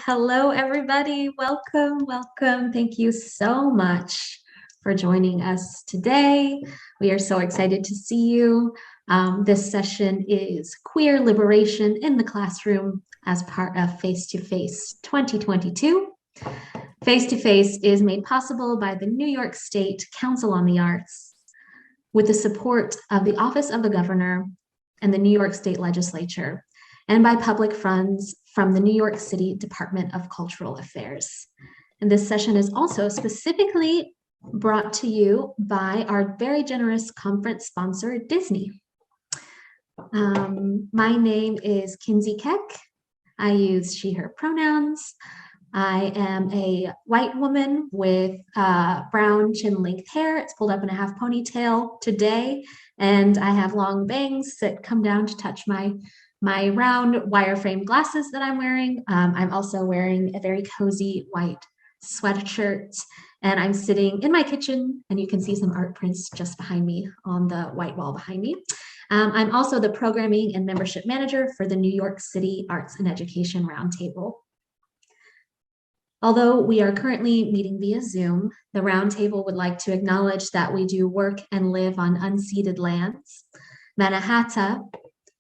Hello, everybody. Welcome, welcome. Thank you so much for joining us today. We are so excited to see you. This session is Queer Liberation in the Classroom as part of FaceToFace 2022. FaceToFace is made possible by the New York State Council on the Arts with the support of the Office of the Governor and the New York State Legislature, and by public funds from the New York City Department of Cultural Affairs. And this session is also specifically brought to you by our very generous conference sponsor, Disney. My name is Kinsey Keck. I use she, her pronouns. I am a white woman with brown chin-length hair. It's pulled up in a half ponytail today, and I have long bangs that come down to touch my round wireframe glasses that I'm wearing. I'm also wearing a very cozy white sweatshirt, and I'm sitting in my kitchen, and you can see some art prints just behind me on the white wall behind me. I'm also the programming and membership manager for the New York City Arts and Education Roundtable. Although we are currently meeting via Zoom, the Roundtable would like to acknowledge that we do work and live on unceded lands. Manhattan,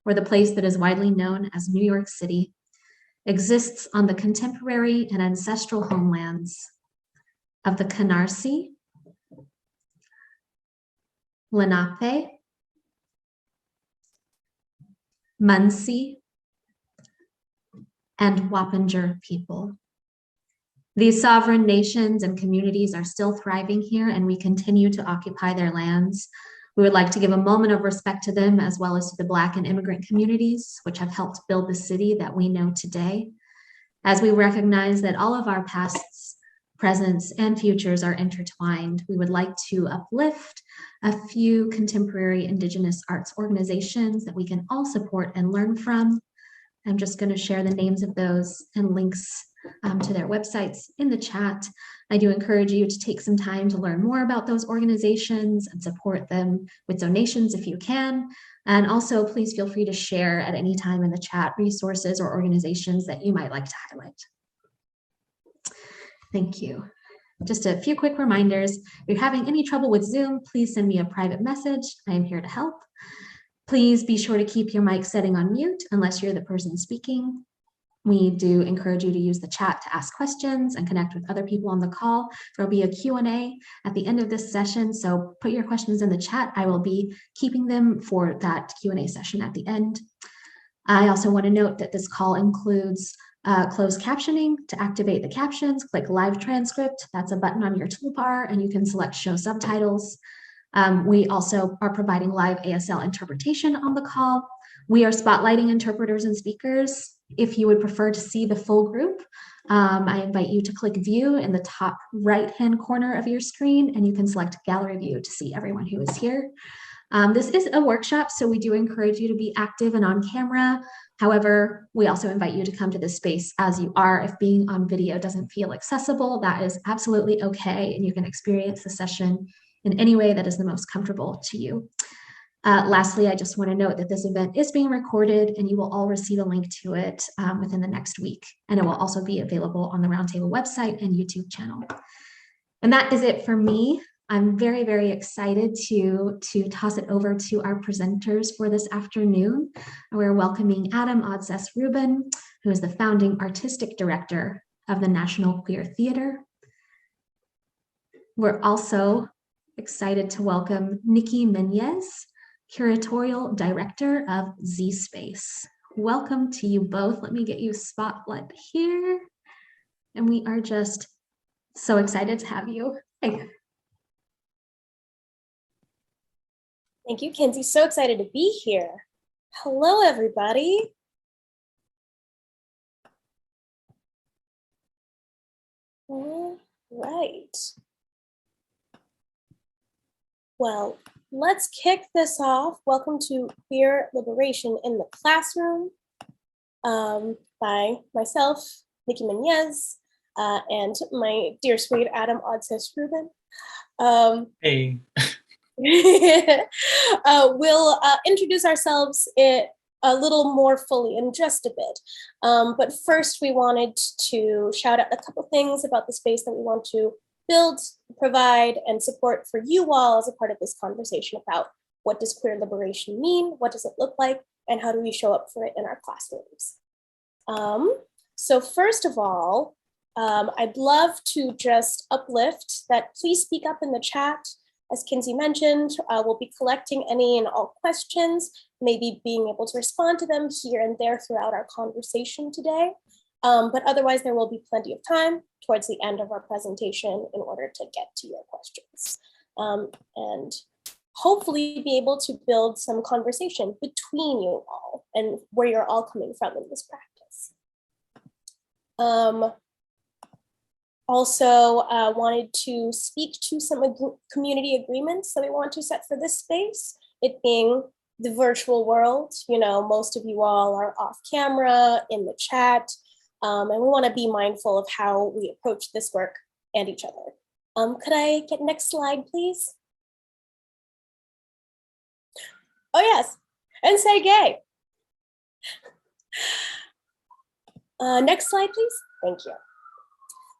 or the place that is widely known as New York City, exists on the contemporary and ancestral homelands of the Canarsie, Lenape, Munsee, and Wappinger people. These sovereign nations and communities are still thriving here, and we continue to occupy their lands. We would like to give a moment of respect to them, as well as to the Black and immigrant communities, which have helped build the city that we know today. As we recognize that all of our pasts, presents, and futures are intertwined, we would like to uplift a few contemporary Indigenous arts organizations that we can all support and learn from. I'm just going to share the names of those and links to their websites in the chat. I do encourage you to take some time to learn more about those organizations and support them with donations if you can. And also, please feel free to share at any time in the chat resources or organizations that you might like to highlight. Thank you. Just a few quick reminders. If you're having any trouble with Zoom, please send me a private message. I am here to help. Please be sure to keep your mic setting on mute unless you're the person speaking. We do encourage you to use the chat to ask questions and connect with other people on the call. There'll be a Q&A at the end of this session, so put your questions in the chat. I will be keeping them for that Q&A session at the end. I also want to note that this call includes closed captioning. To activate the captions, click live transcript. That's a button on your toolbar, and you can select show subtitles. We also are providing live ASL interpretation on the call. We are spotlighting interpreters and speakers. If you would prefer to see the full group, I invite you to click view in the top right-hand corner of your screen, and you can select gallery view to see everyone who is here. This is a workshop, so we do encourage you to be active and on camera. However, we also invite you to come to this space as you are. If being on video doesn't feel accessible, that is absolutely okay, and you can experience the session in any way that is the most comfortable to you. Lastly, I just want to note that this event is being recorded, and you will all receive a link to it within the next week. And it will also be available on the Roundtable website and YouTube channel. And that is it for me. I'm very, very excited to toss it over to our presenters for this afternoon. We're welcoming Adam Odsess-Rubin, who is the founding artistic director of the National Queer Theater. We're also excited to welcome Nikki Meñez, Curatorial Director of Z Space. Welcome to you both. Let me get you a spotlight here. And we are just so excited to have you. Hey. Thank you, Kinsey. So excited to be here. Hello, everybody. All right. Well, let's kick this off. Welcome to Queer Liberation in the Classroom by myself, Nikki Meñez, and my dear sweet Adam Odsess-Rubin. Hey. We'll introduce ourselves a little more fully in just a bit. But first, we wanted to shout out a couple things about the space that we want to build, provide, and support for you all as a part of this conversation about what does queer liberation mean, what does it look like, and how do we show up for it in our classrooms. So first of all, I'd love to just uplift that please speak up in the chat. As Kinsey mentioned, we'll be collecting any and all questions, maybe being able to respond to them here and there throughout our conversation today. But otherwise, there will be plenty of time towards the end of our presentation in order to get to your questions. And hopefully be able to build some conversation between you all and where you're all coming from in this practice. Also wanted to speak to some community agreements that we want to set for this space, it being the virtual world. You know, most of you all are off camera, in the chat, and we want to be mindful of how we approach this work and each other. Could I get next slide, please? Oh yes, and say gay. Next slide, please. Thank you.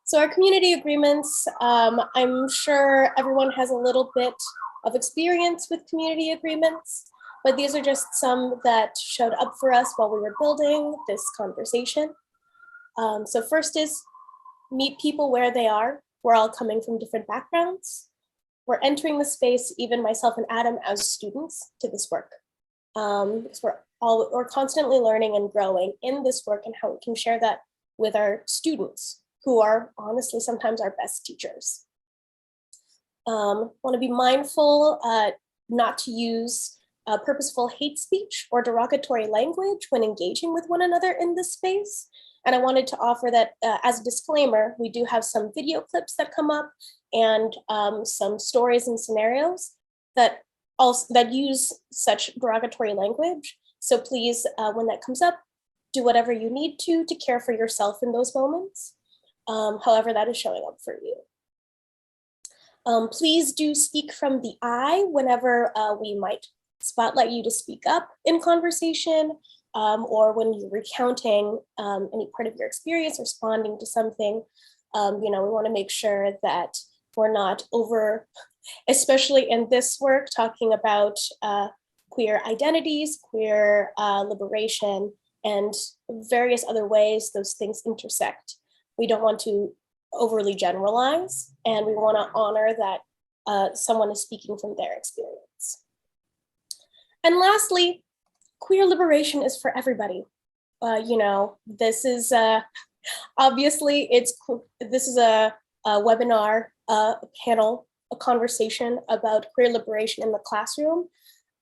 So our community agreements, I'm sure everyone has a little bit of experience with community agreements, but these are just some that showed up for us while we were building this conversation. So first is meet people where they are. We're all coming from different backgrounds. We're entering the space, even myself and Adam, as students to this work. Because we're constantly learning and growing in this work and how we can share that with our students, who are honestly sometimes our best teachers. Want to be mindful not to use purposeful hate speech or derogatory language when engaging with one another in this space. And I wanted to offer that as a disclaimer, we do have some video clips that come up and some stories and scenarios that use such derogatory language. So please, when that comes up, do whatever you need to care for yourself in those moments, however that is showing up for you. Please do speak from the I whenever we might spotlight you to speak up in conversation, or when you're recounting any part of your experience, responding to something. We want to make sure that we're not over, especially in this work, talking about queer identities, queer liberation, and various other ways those things intersect. We don't want to overly generalize, and we want to honor that someone is speaking from their experience. And lastly, queer liberation is for everybody. This is obviously this is a webinar, a panel, a conversation about queer liberation in the classroom,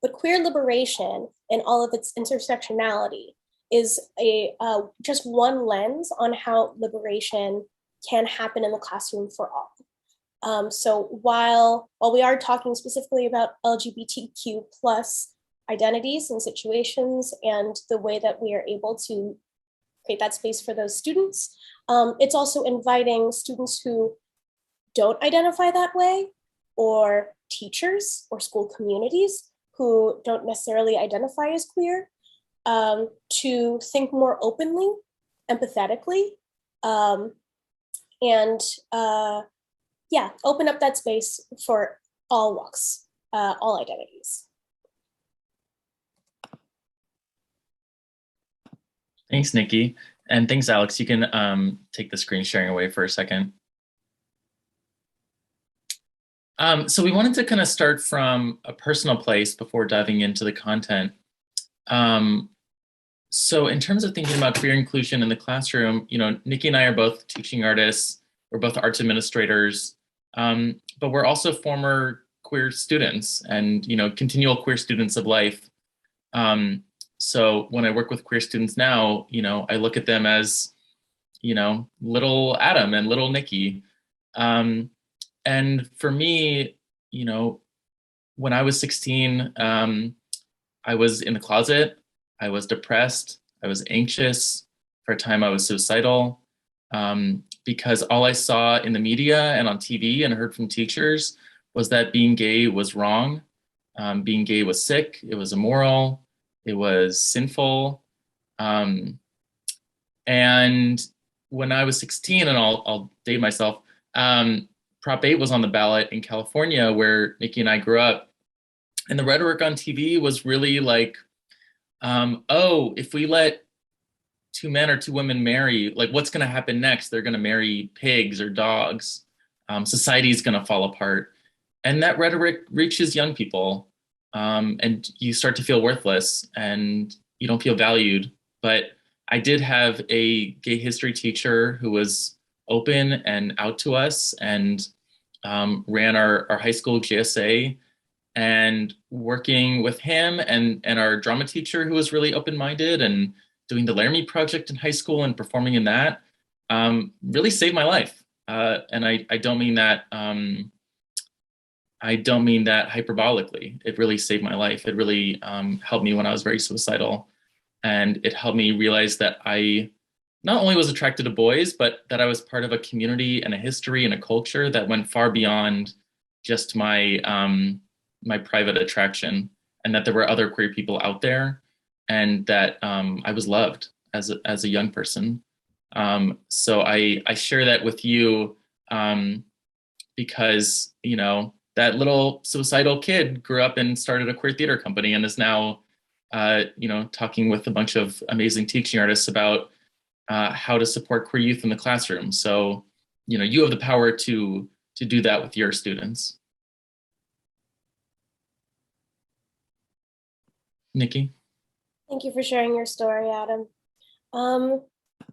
but queer liberation and all of its intersectionality is just one lens on how liberation can happen in the classroom for all. So while we are talking specifically about LGBTQ plus identities and situations and the way that we are able to create that space for those students, it's also inviting students who don't identify that way, or teachers or school communities who don't necessarily identify as queer, to think more openly, empathetically, and open up that space for all walks, all identities. Thanks, Nikki. And thanks, Alex. You can take the screen sharing away for a second. So we wanted to kind of start from a personal place before diving into the content. So in terms of thinking about queer inclusion in the classroom, Nikki and I are both teaching artists. We're both arts administrators, but we're also former queer students and, continual queer students of life. So when I work with queer students now, I look at them as, little Adam and little Nikki. And for me, when I was 16, I was in the closet, I was depressed, I was anxious. For a time, I was suicidal, because all I saw in the media and on TV and heard from teachers was that being gay was wrong. Being gay was sick, it was immoral. It was sinful. And when I was 16, and I'll date myself, Prop 8 was on the ballot in California, where Nikki and I grew up. And the rhetoric on TV was really like, oh, if we let two men or two women marry, like what's going to happen next? They're going to marry pigs or dogs. Society's going to fall apart. And that rhetoric reaches young people. And you start to feel worthless and you don't feel valued. But I did have a gay history teacher who was open and out to us, and ran our high school GSA, and working with him and our drama teacher, who was really open-minded, and doing the Laramie Project in high school and performing in that, really saved my life. And I don't mean that hyperbolically. It really saved my life. It really helped me when I was very suicidal. And it helped me realize that I not only was attracted to boys, but that I was part of a community and a history and a culture that went far beyond just my my private attraction, and that there were other queer people out there, and that I was loved as a young person. So I share that with you because, you know, that little suicidal kid grew up and started a queer theater company and is now, you know, talking with a bunch of amazing teaching artists about how to support queer youth in the classroom. So, you know, you have the power to do that with your students. Nikki? Thank you for sharing your story, Adam.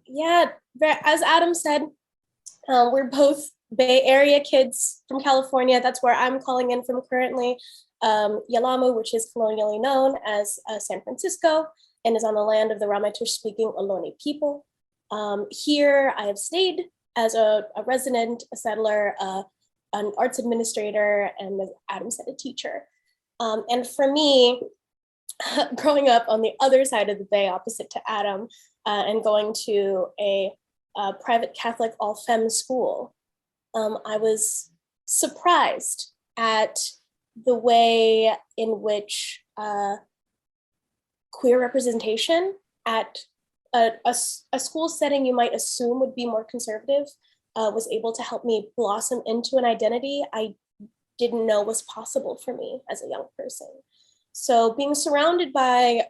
Yeah, as Adam said, we're both Bay Area kids from California. That's where I'm calling in from currently. Yalamu, which is colonially known as San Francisco, and is on the land of the Ramaytush-speaking Ohlone people. Here, I have stayed as a resident, a settler, an arts administrator, and as Adam said, a teacher. And for me, growing up on the other side of the Bay, opposite to Adam, and going to a private Catholic all-femme school, I was surprised at the way in which queer representation at a school setting you might assume would be more conservative was able to help me blossom into an identity I didn't know was possible for me as a young person. So being surrounded by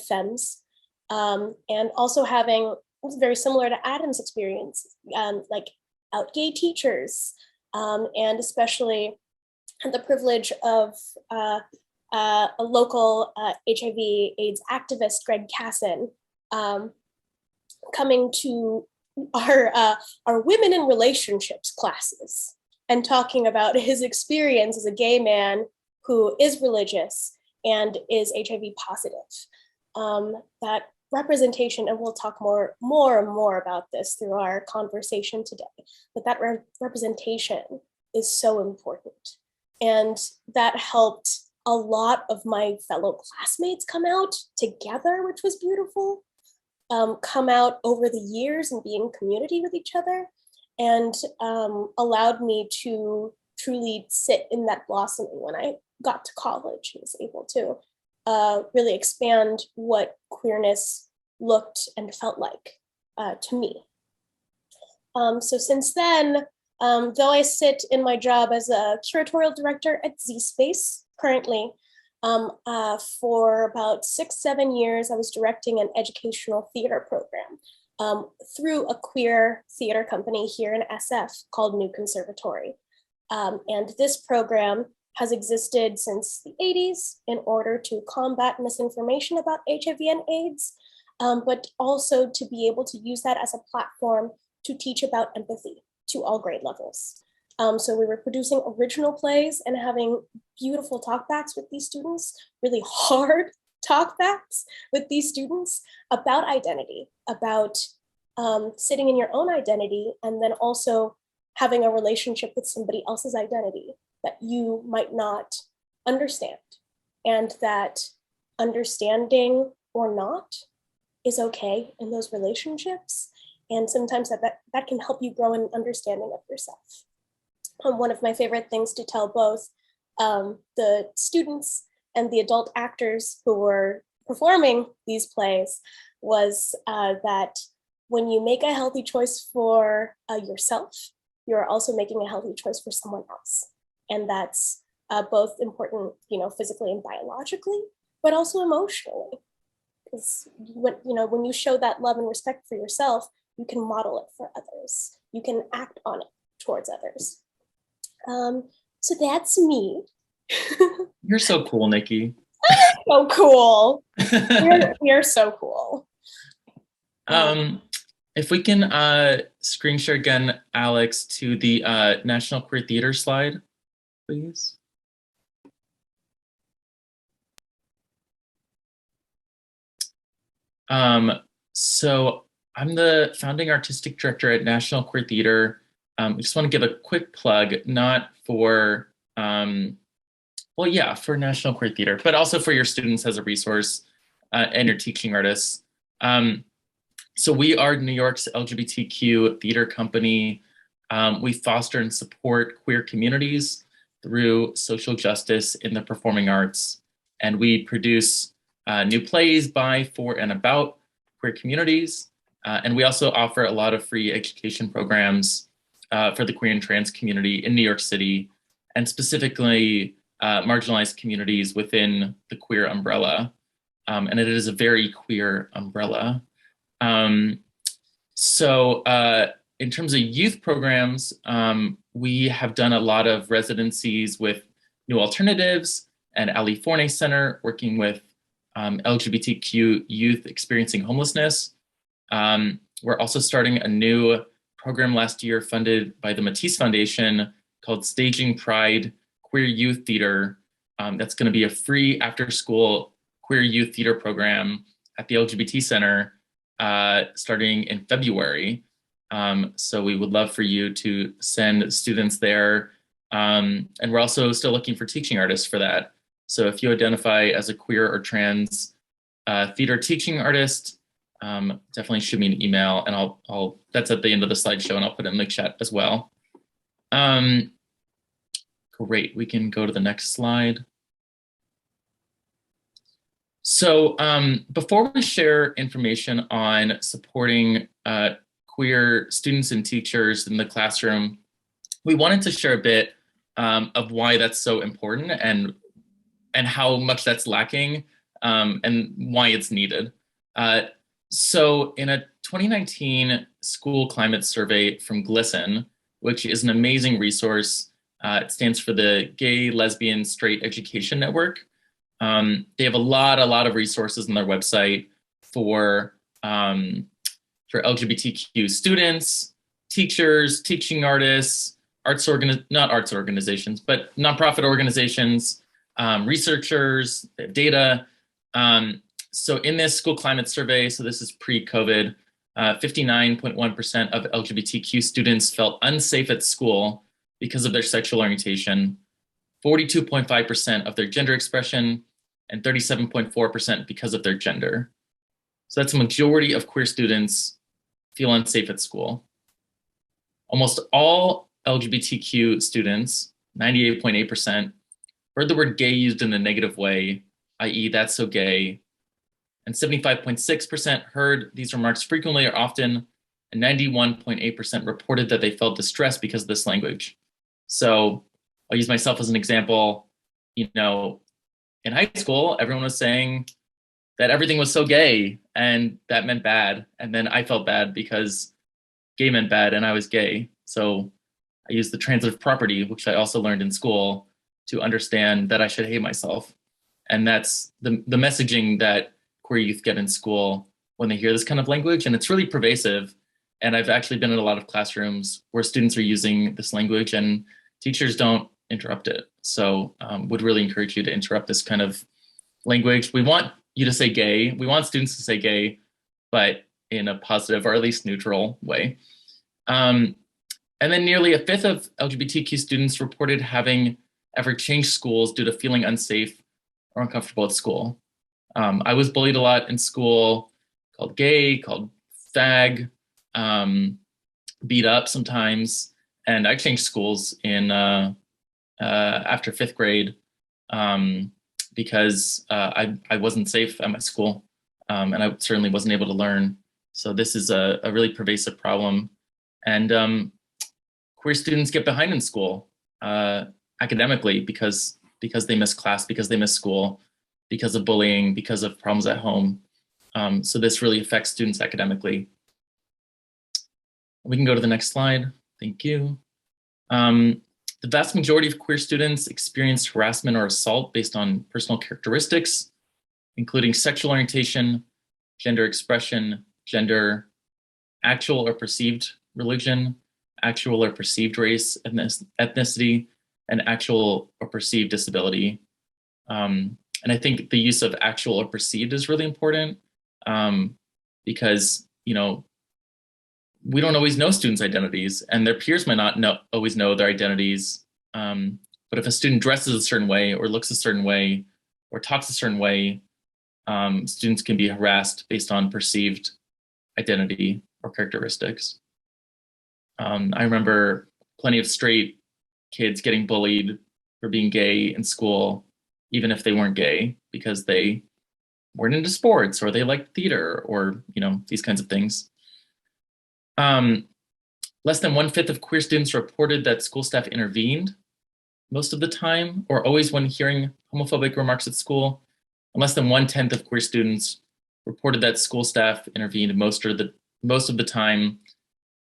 femmes, and also having, very similar to Adam's experience, like out gay teachers, and especially the privilege of a local HIV/AIDS activist, Greg Casson, coming to our women in relationships classes and talking about his experience as a gay man who is religious and is HIV positive. That representation, and we'll talk more and more about this through our conversation today, but that representation is so important. And that helped a lot of my fellow classmates come out together, which was beautiful, come out over the years and be in community with each other, and allowed me to truly sit in that blossoming when I got to college and was able to really expand what queerness looked and felt like to me. So since then, though I sit in my job as a curatorial director at Z-Space currently, for about 6-7 years, I was directing an educational theater program through a queer theater company here in SF called New Conservatory. And this program has existed since the 80s in order to combat misinformation about HIV and AIDS, but also to be able to use that as a platform to teach about empathy to all grade levels. So we were producing original plays and having beautiful talkbacks with these students, really hard talkbacks with these students about identity, about sitting in your own identity, and then also having a relationship with somebody else's identity that you might not understand, and that understanding or not is okay in those relationships. And sometimes that can help you grow an understanding of yourself. One of my favorite things to tell both the students and the adult actors who were performing these plays was that when you make a healthy choice for yourself, you're also making a healthy choice for someone else. And that's both important, physically and biologically, but also emotionally. Because when you show that love and respect for yourself, you can model it for others. You can act on it towards others. So that's me. You're so cool, Nikki. So cool. You're so cool. If we can screen share again, Alex, to the National Queer Theater slide, please. So I'm the founding artistic director at National Queer Theater. I just want to give a quick plug, not for, well, yeah, for National Queer Theater, but also for your students as a resource and your teaching artists. So we are New York's LGBTQ theater company. We foster and support queer communities through social justice in the performing arts. And we produce new plays by, for, and about queer communities. And we also offer a lot of free education programs for the queer and trans community in New York City, and specifically marginalized communities within the queer umbrella. And it is a very queer umbrella. So in terms of youth programs, we have done a lot of residencies with New Alternatives and Ali Forney Center, working with LGBTQ youth experiencing homelessness. We're also starting a new program last year funded by the Matisse Foundation called Staging Pride Queer Youth Theater. That's going to be a free after-school queer youth theater program at the LGBT Center starting in February. So we would love for you to send students there. And we're also still looking for teaching artists for that. So if you identify as a queer or trans theater teaching artist, definitely shoot me an email, and I'll that's at the end of the slideshow, and I'll put it in the chat as well. Great, we can go to the next slide. So before we share information on supporting queer students and teachers in the classroom, we wanted to share a bit of why that's so important and how much that's lacking and why it's needed. So in a 2019 school climate survey from GLSEN, which is an amazing resource, it stands for the Gay, Lesbian, Straight Education Network. They have a lot of resources on their website for LGBTQ students, teachers, teaching artists, not arts organizations, but nonprofit organizations, researchers, they have data. So in this school climate survey, so this is pre-COVID, 59.1% of LGBTQ students felt unsafe at school because of their sexual orientation, 42.5% of their gender expression, and 37.4% because of their gender. So that's a majority of queer students feel unsafe at school. Almost all LGBTQ students, 98.8%, heard the word gay used in a negative way, i.e. that's so gay, and 75.6% heard these remarks frequently or often, and 91.8% reported that they felt distressed because of this language. So I'll use myself as an example. In high school, everyone was saying that everything was so gay and that meant bad. And then I felt bad because gay meant bad and I was gay. So I used the transitive property, which I also learned in school, to understand that I should hate myself. And that's the messaging that queer youth get in school when they hear this kind of language. And it's really pervasive. And I've actually been in a lot of classrooms where students are using this language and teachers don't interrupt it. So would really encourage you to interrupt this kind of language. We want you to say gay. We want students to say gay, but in a positive or at least neutral way. And then nearly a fifth of LGBTQ students reported having ever changed schools due to feeling unsafe or uncomfortable at school. I was bullied a lot in school, called gay, called fag, beat up sometimes. And I changed schools in after 5th grade because I wasn't safe at my school, and I certainly wasn't able to learn. So this is a really pervasive problem. And queer students get behind in school academically because they miss class, because they miss school, because of bullying, because of problems at home. So this really affects students academically. We can go to the next slide. Thank you. The vast majority of queer students experience harassment or assault based on personal characteristics, including sexual orientation, gender expression, gender, actual or perceived religion, actual or perceived race, ethnicity, and actual or perceived disability. And I think the use of actual or perceived is really important because, you know, we don't always know students' identities, and their peers might not always know their identities. But if a student dresses a certain way or looks a certain way or talks a certain way, students can be harassed based on perceived identity or characteristics. I remember plenty of straight kids getting bullied for being gay in school, even if they weren't gay, because they weren't into sports or they liked theater or, you know, these kinds of things. Less than 1/5 of queer students reported that school staff intervened most of the time or always when hearing homophobic remarks at school. And less than 1/10 of queer students reported that school staff intervened most of the time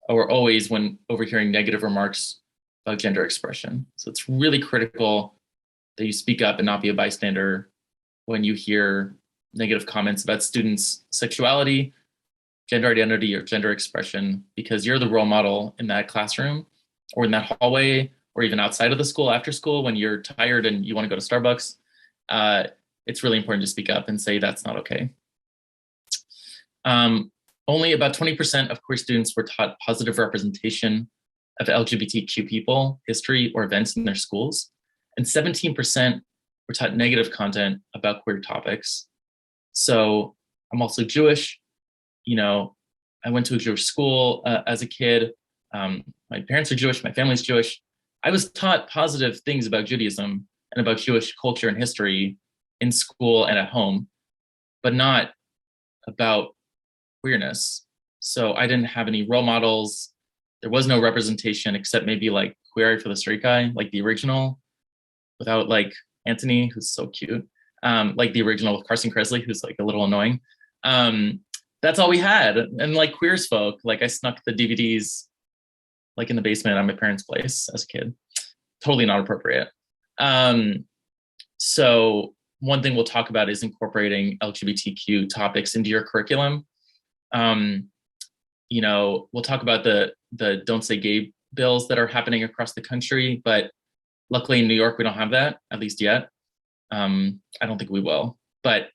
or always when overhearing negative remarks about gender expression. So it's really critical that you speak up and not be a bystander when you hear negative comments about students' sexuality, gender identity, or gender expression, because you're the role model in that classroom or in that hallway or even outside of the school after school when you're tired and you want to go to Starbucks. It's really important to speak up and say that's not okay. Only about 20% of queer students were taught positive representation of LGBTQ people, history, or events in their schools, and 17% were taught negative content about queer topics. So I'm also Jewish. You know, I went to a Jewish school as a kid. My parents are Jewish, my family's Jewish. I was taught positive things about Judaism and about Jewish culture and history in school and at home, but not about queerness. So I didn't have any role models. There was no representation except maybe like Queer Eye for the Straight Guy, like the original, without like Anthony, who's so cute, like the original with Carson Kressley, who's like a little annoying. That's all we had. And like queer as folk, like I snuck the DVDs like in the basement at my parents' place as a kid. Totally not appropriate. So one thing we'll talk about is incorporating LGBTQ topics into your curriculum. You know, we'll talk about the Don't Say Gay bills that are happening across the country, but luckily in New York, we don't have that, at least yet. I don't think we will, but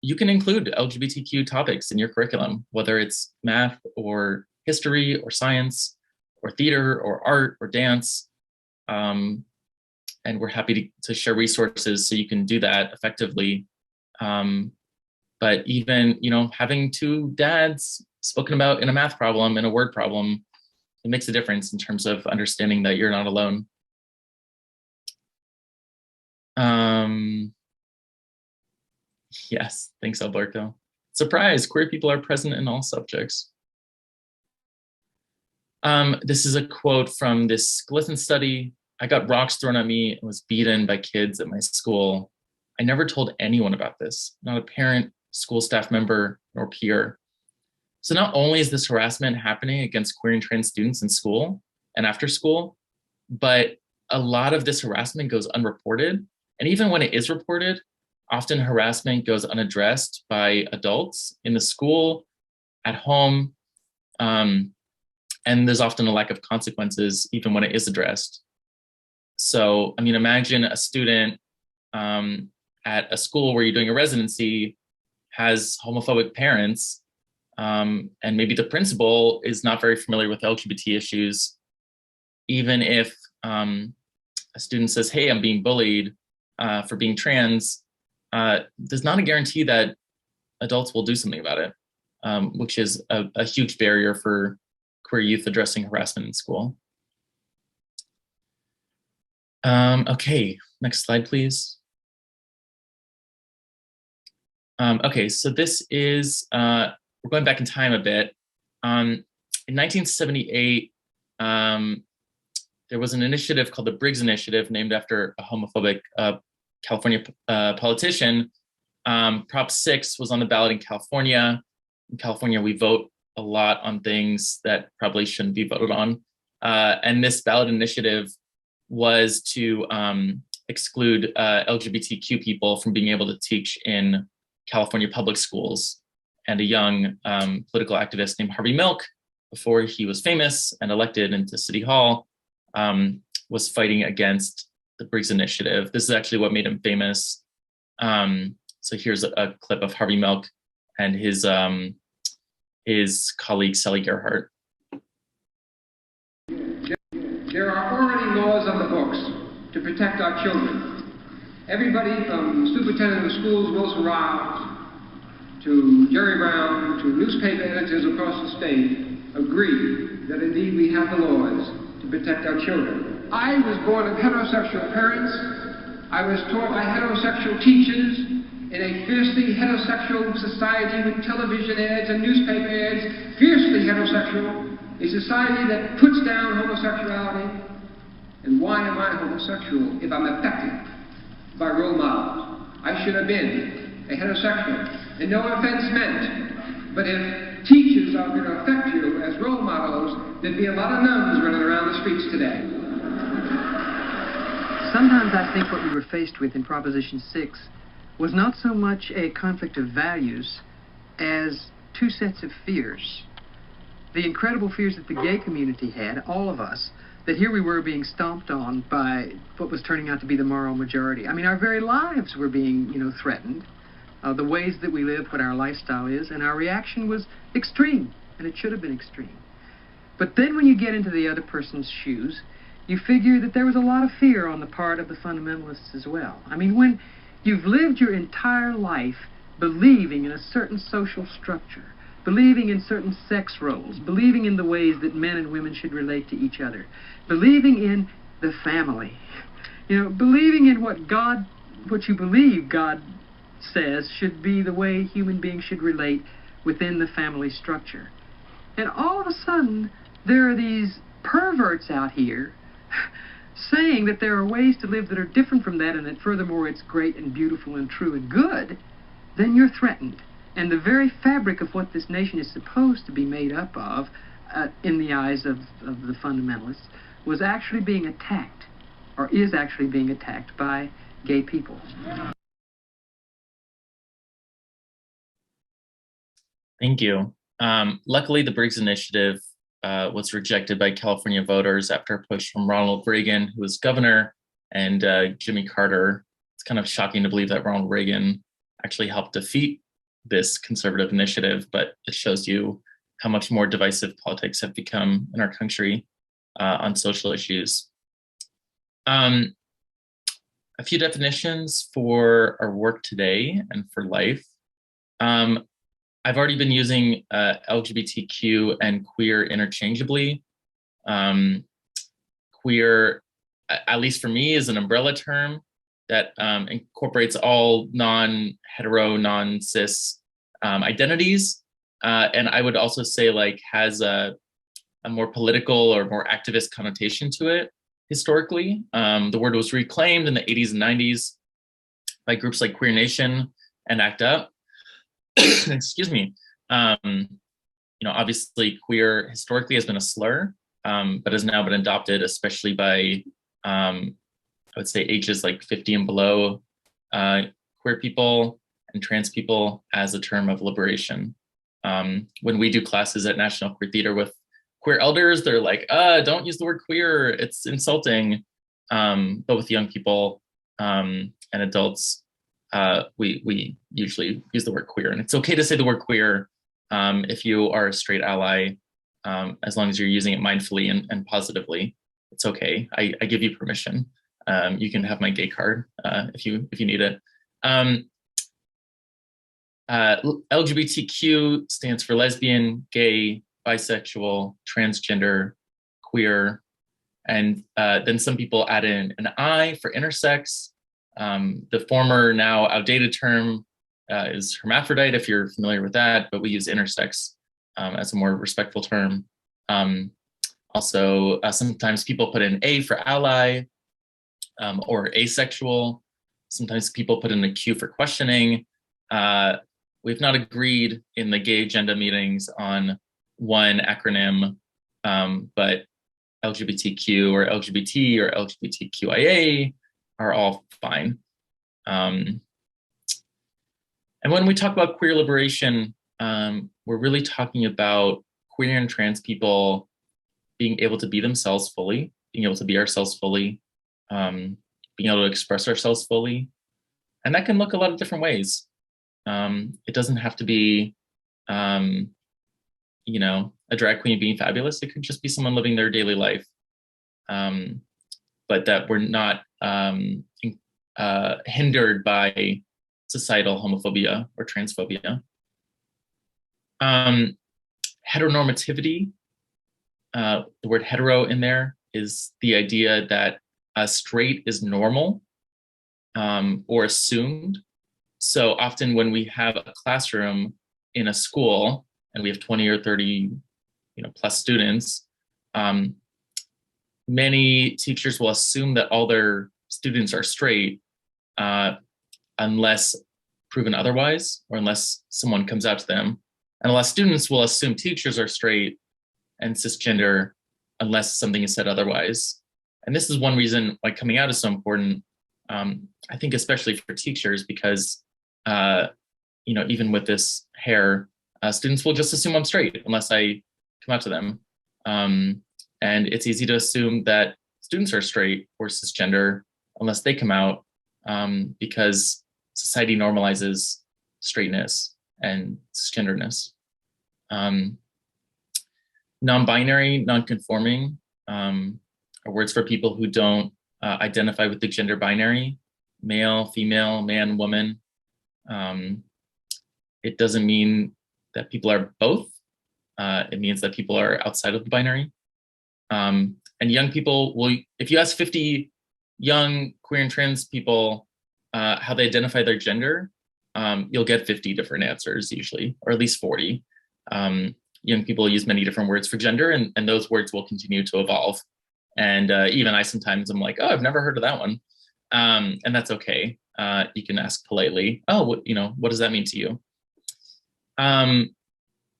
you can include LGBTQ topics in your curriculum, whether it's math or history or science or theater or art or dance. And we're happy to share resources so you can do that effectively. But even, you know, having two dads spoken about in a math problem, in a word problem, it makes a difference in terms of understanding that you're not alone. Yes, thanks, Alberto. Surprise, queer people are present in all subjects. This is a quote from this GLSEN study. I got rocks thrown at me and was beaten by kids at my school. I never told anyone about this, not a parent, school staff member, or peer. So not only is this harassment happening against queer and trans students in school and after school, but a lot of this harassment goes unreported. And even when it is reported, often harassment goes unaddressed by adults in the school, at home, and there's often a lack of consequences even when it is addressed. So, I mean, imagine a student at a school where you're doing a residency has homophobic parents, and maybe the principal is not very familiar with LGBT issues. Even if a student says, hey, I'm being bullied for being trans, there's not a guarantee that adults will do something about it, which is a huge barrier for queer youth addressing harassment in school. Okay, next slide, please. Okay, so this is, we're going back in time a bit. In 1978, there was an initiative called the Briggs Initiative, named after a homophobic California politician. Prop 6 was on the ballot in California. In California, we vote a lot on things that probably shouldn't be voted on. And this ballot initiative was to exclude LGBTQ people from being able to teach in California public schools. And a young political activist named Harvey Milk, before he was famous and elected into City Hall, was fighting against the Briggs Initiative. This is actually what made him famous. So here's a clip of Harvey Milk and his colleague, Sally Gerhardt. There are already laws on the books to protect our children. Everybody from superintendent of schools, Wilson Riles, to Jerry Brown, to newspaper editors across the state, agree that indeed we have the laws to protect our children. I was born of heterosexual parents. I was taught by heterosexual teachers in a fiercely heterosexual society with television ads and newspaper ads, fiercely heterosexual, a society that puts down homosexuality. And why am I homosexual if I'm affected by role models? I should have been a heterosexual. And no offense meant, but if teachers are going to affect you as role models, there'd be a lot of nuns running around the streets today. Sometimes I think what we were faced with in Proposition 6 was not so much a conflict of values as two sets of fears. The incredible fears that the gay community had, all of us, that here we were being stomped on by what was turning out to be the moral majority. I mean, our very lives were being, threatened. The ways that we live, what our lifestyle is, and our reaction was extreme, and it should have been extreme. But then when you get into the other person's shoes, you figure that there was a lot of fear on the part of the fundamentalists as well. I mean, when you've lived your entire life believing in a certain social structure, believing in certain sex roles, believing in the ways that men and women should relate to each other, believing in the family, believing in what you believe God says should be the way human beings should relate within the family structure. And all of a sudden, there are these perverts out here saying that there are ways to live that are different from that, and that furthermore it's great and beautiful and true and good. Then you're threatened. And the very fabric of what this nation is supposed to be made up of, in the eyes of the fundamentalists, was actually being attacked, or is actually being attacked by gay people. Thank you. Luckily, the Briggs Initiative was rejected by California voters after a push from Ronald Reagan, who was governor, and Jimmy Carter. It's kind of shocking to believe that Ronald Reagan actually helped defeat this conservative initiative, but it shows you how much more divisive politics have become in our country on social issues. A few definitions for our work today and for life. I've already been using LGBTQ and queer interchangeably. Queer, at least for me, is an umbrella term that incorporates all non-hetero, non-cis identities. And I would also say has a more political or more activist connotation to it historically. The word was reclaimed in the 80s and 90s by groups like Queer Nation and ACT UP. Excuse me. Obviously queer historically has been a slur, but has now been adopted, especially by, I would say, ages like 50 and below, queer people and trans people, as a term of liberation. When we do classes at National Queer Theater with queer elders, they're like, don't use the word queer, it's insulting. But with young people and adults, we usually use the word queer, and it's okay to say the word queer if you are a straight ally, as long as you're using it mindfully and positively. It's okay. I give you permission. You can have my gay card if you need it. LGBTQ stands for lesbian, gay, bisexual, transgender, queer, and then some people add in an I for intersex. The former, now outdated term is hermaphrodite, if you're familiar with that, but we use intersex as a more respectful term. Also, sometimes people put in A for ally or asexual. Sometimes people put in a Q for questioning. We've not agreed in the gay agenda meetings on one acronym, but LGBTQ or LGBT or LGBTQIA are all fine. And when we talk about queer liberation, we're really talking about queer and trans people being able to be themselves fully, being able to be ourselves fully, being able to express ourselves fully. And that can look a lot of different ways. It doesn't have to be, you know, a drag queen being fabulous. It could just be someone living their daily life, but that we're not hindered by societal homophobia or transphobia. Heteronormativity, the word hetero in there is the idea that straight is normal or assumed. So often when we have a classroom in a school and we have 20 or 30 plus students, many teachers will assume that all their students are straight unless proven otherwise, or unless someone comes out to them. And a lot of students will assume teachers are straight and cisgender unless something is said otherwise. And this is one reason why coming out is so important, I think especially for teachers, because even with this hair, students will just assume I'm straight unless I come out to them. And it's easy to assume that students are straight or cisgender unless they come out, because society normalizes straightness and cisgenderness. Non-binary, non-conforming are words for people who don't identify with the gender binary, male, female, man, woman. It doesn't mean that people are both. It means that people are outside of the binary. And young people will, if you ask 50 young queer and trans people how they identify their gender, you'll get 50 different answers usually, or at least 40. Young people use many different words for gender, and those words will continue to evolve. And even I sometimes I'm like, oh, I've never heard of that one. And that's okay. You can ask politely, oh, what does that mean to you? And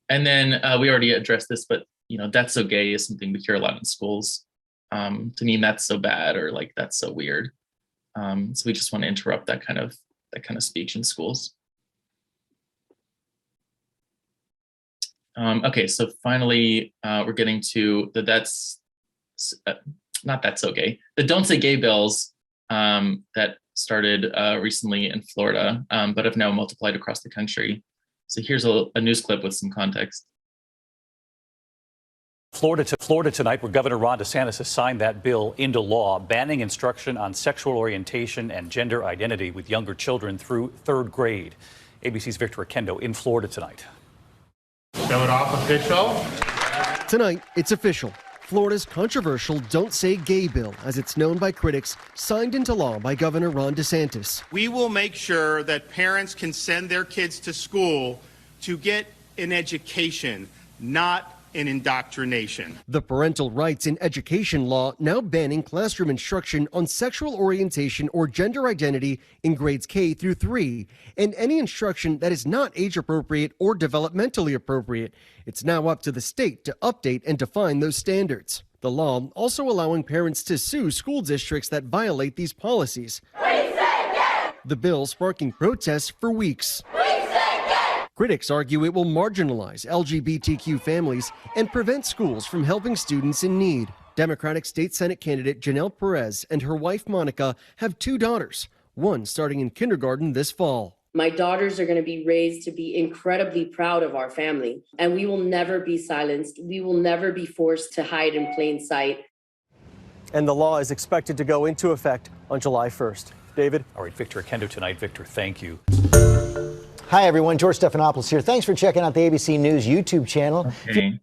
then we already addressed this, but that's so gay is something we hear a lot in schools. To mean that's so bad, or like that's so weird. So we just want to interrupt that kind of speech in schools. Okay, so finally, we're getting to the not that's so gay, the Don't Say Gay bills that started recently in Florida, but have now multiplied across the country. So here's a news clip with some context. Florida tonight, where Governor Ron DeSantis has signed that bill into law, banning instruction on sexual orientation and gender identity with younger children through 3rd grade. ABC's Victor Akendo in Florida tonight. Show it off official. Tonight, it's official. Florida's controversial Don't Say Gay bill, as it's known by critics, signed into law by Governor Ron DeSantis. We will make sure that parents can send their kids to school to get an education, not an indoctrination. The parental rights in education law now banning classroom instruction on sexual orientation or gender identity in grades K through 3, and any instruction that is not age appropriate or developmentally appropriate. It's now up to the state to update and define those standards. The law also allowing parents to sue school districts that violate these policies. The bill sparking protests for weeks. Critics argue it will marginalize LGBTQ families and prevent schools from helping students in need. Democratic State Senate candidate Janelle Perez and her wife Monica have 2 daughters, one starting in kindergarten this fall. My daughters are going to be raised to be incredibly proud of our family, and we will never be silenced. We will never be forced to hide in plain sight. And the law is expected to go into effect on July 1st. David? All right, Victor Akendo tonight. Victor, thank you. Hi, everyone. George Stephanopoulos here. Thanks for checking out the ABC News YouTube channel. Okay.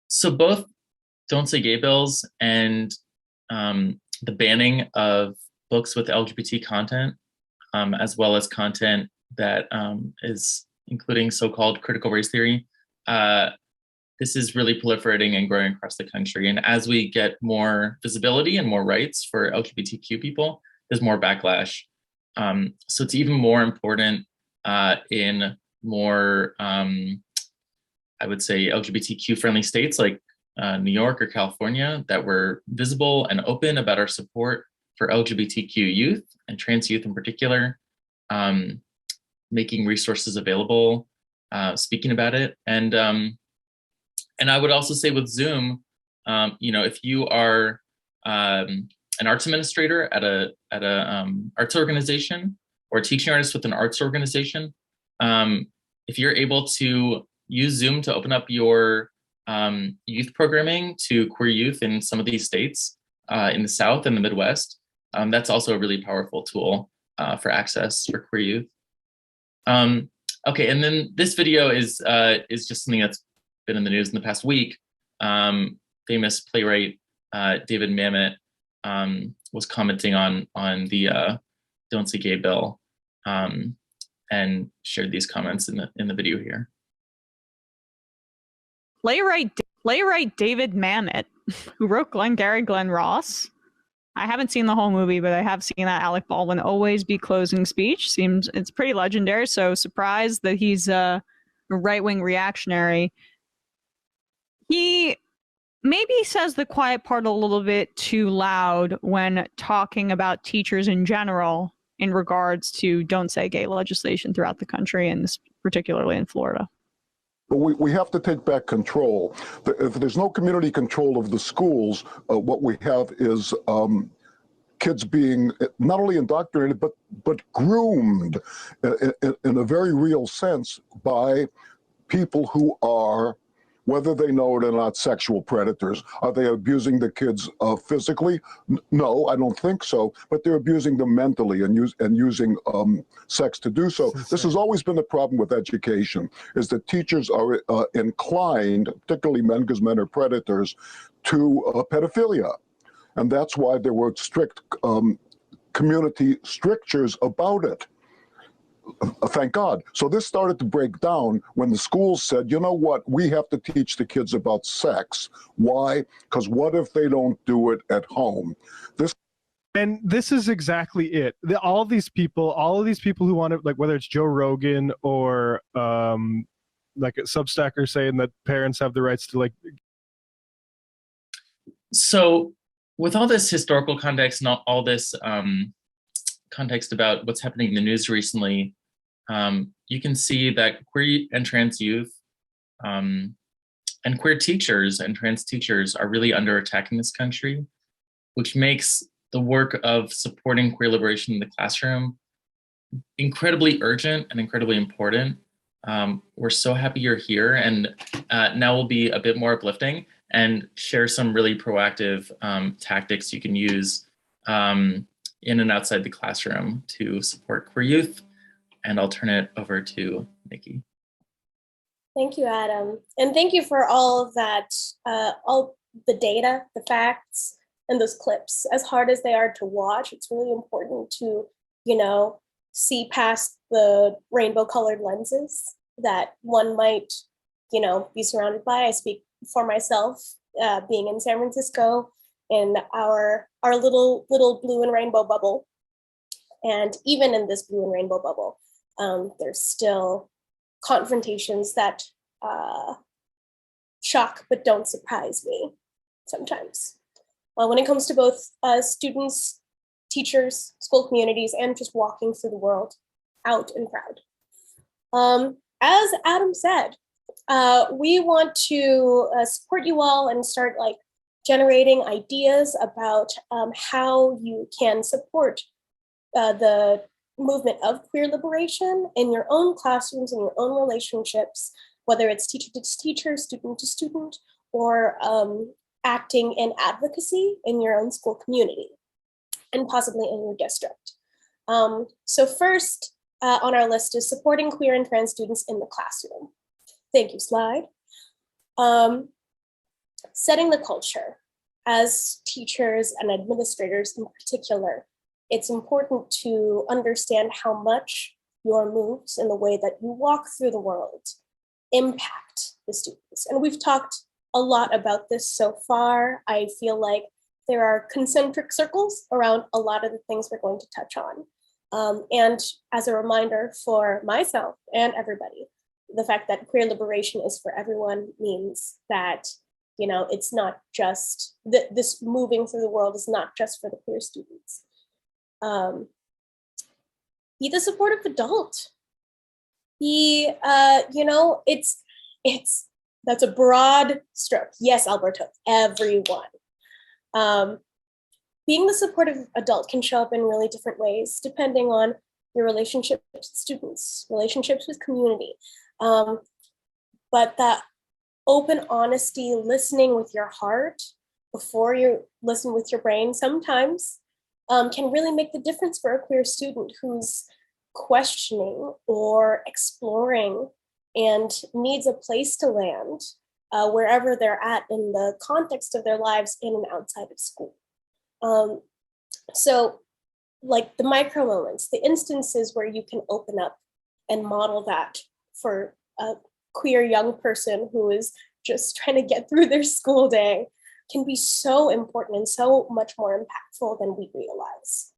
So both Don't Say Gay bills and the banning of books with LGBT content, as well as content that is including so-called critical race theory. This is really proliferating and growing across the country. And as we get more visibility and more rights for LGBTQ people, there's more backlash. So it's even more important in more, I would say, LGBTQ friendly states like New York or California, that we're visible and open about our support for LGBTQ youth and trans youth in particular, making resources available, speaking about it. And I would also say with Zoom, if you are an arts administrator at a arts organization, or a teaching artist with an arts organization, if you're able to use Zoom to open up your youth programming to queer youth in some of these states in the South and the Midwest, that's also a really powerful tool for access for queer youth. Okay, and then this video is just something that's been in the news in the past week. Famous playwright David Mamet was commenting on the Don't Say Gay bill, and shared these comments in the video here. Playwright David Mamet, who wrote Glengarry Glen Ross. I haven't seen the whole movie, but I have seen that Alec Baldwin always be closing speech. It's pretty legendary. So surprised that he's a right-wing reactionary. He maybe says the quiet part a little bit too loud when talking about teachers in general in regards to Don't Say Gay legislation throughout the country, and particularly in Florida. But we have to take back control. If there's no community control of the schools, what we have is kids being not only indoctrinated, but groomed in a very real sense by people who are, whether they know it or not, sexual predators. Are they abusing the kids physically? No, I don't think so. But they're abusing them mentally and using sex to do so. This has always been the problem with education, is that teachers are inclined, particularly men, because men are predators, to pedophilia. And that's why there were strict community strictures about it. Thank God. So this started to break down when the schools said, you know what, we have to teach the kids about sex. Why? Because what if they don't do it at home? And this is exactly it. All of these people who want to, like, whether it's Joe Rogan or like a Substacker saying that parents have the rights to, like. So with all this historical context and all this context about what's happening in the news recently, you can see that queer and trans youth and queer teachers and trans teachers are really under attack in this country, which makes the work of supporting queer liberation in the classroom incredibly urgent and incredibly important. We're so happy you're here, and now we'll be a bit more uplifting and share some really proactive tactics you can use in and outside the classroom to support queer youth. And I'll turn it over to Nikki. Thank you, Adam. And thank you for all of that, all the data, the facts, and those clips. As hard as they are to watch, it's really important to, see past the rainbow colored lenses that one might, be surrounded by. I speak for myself, being in San Francisco, in our little blue and rainbow bubble. And even in this blue and rainbow bubble, there's still confrontations that shock but don't surprise me sometimes. When it comes to both students, teachers, school communities, and just walking through the world out and proud. As Adam said, we want to support you all and start generating ideas about how you can support the movement of queer liberation in your own classrooms, in your own relationships, whether it's teacher to teacher, student to student, or acting in advocacy in your own school community, and possibly in your district. So first on our list is supporting queer and trans students in the classroom. Thank you, slide. Setting the culture. As teachers and administrators in particular, it's important to understand how much your moves and the way that you walk through the world impact the students. And we've talked a lot about this so far. I feel like there are concentric circles around a lot of the things we're going to touch on. And as a reminder for myself and everybody, the fact that queer liberation is for everyone means that, you know, it's not just, this moving through the world is not just for the queer students. Be the supportive adult. Be, you know, that's a broad stroke. Yes, Alberto, everyone. Being the supportive adult can show up in really different ways, depending on your relationships with students, relationships with community. But that open honesty, listening with your heart before you listen with your brain sometimes can really make the difference for a queer student who's questioning or exploring and needs a place to land wherever they're at in the context of their lives in and outside of school. So like the micro moments, the instances where you can open up and model that for a queer young person who is just trying to get through their school day can be so important and so much more impactful than we realize.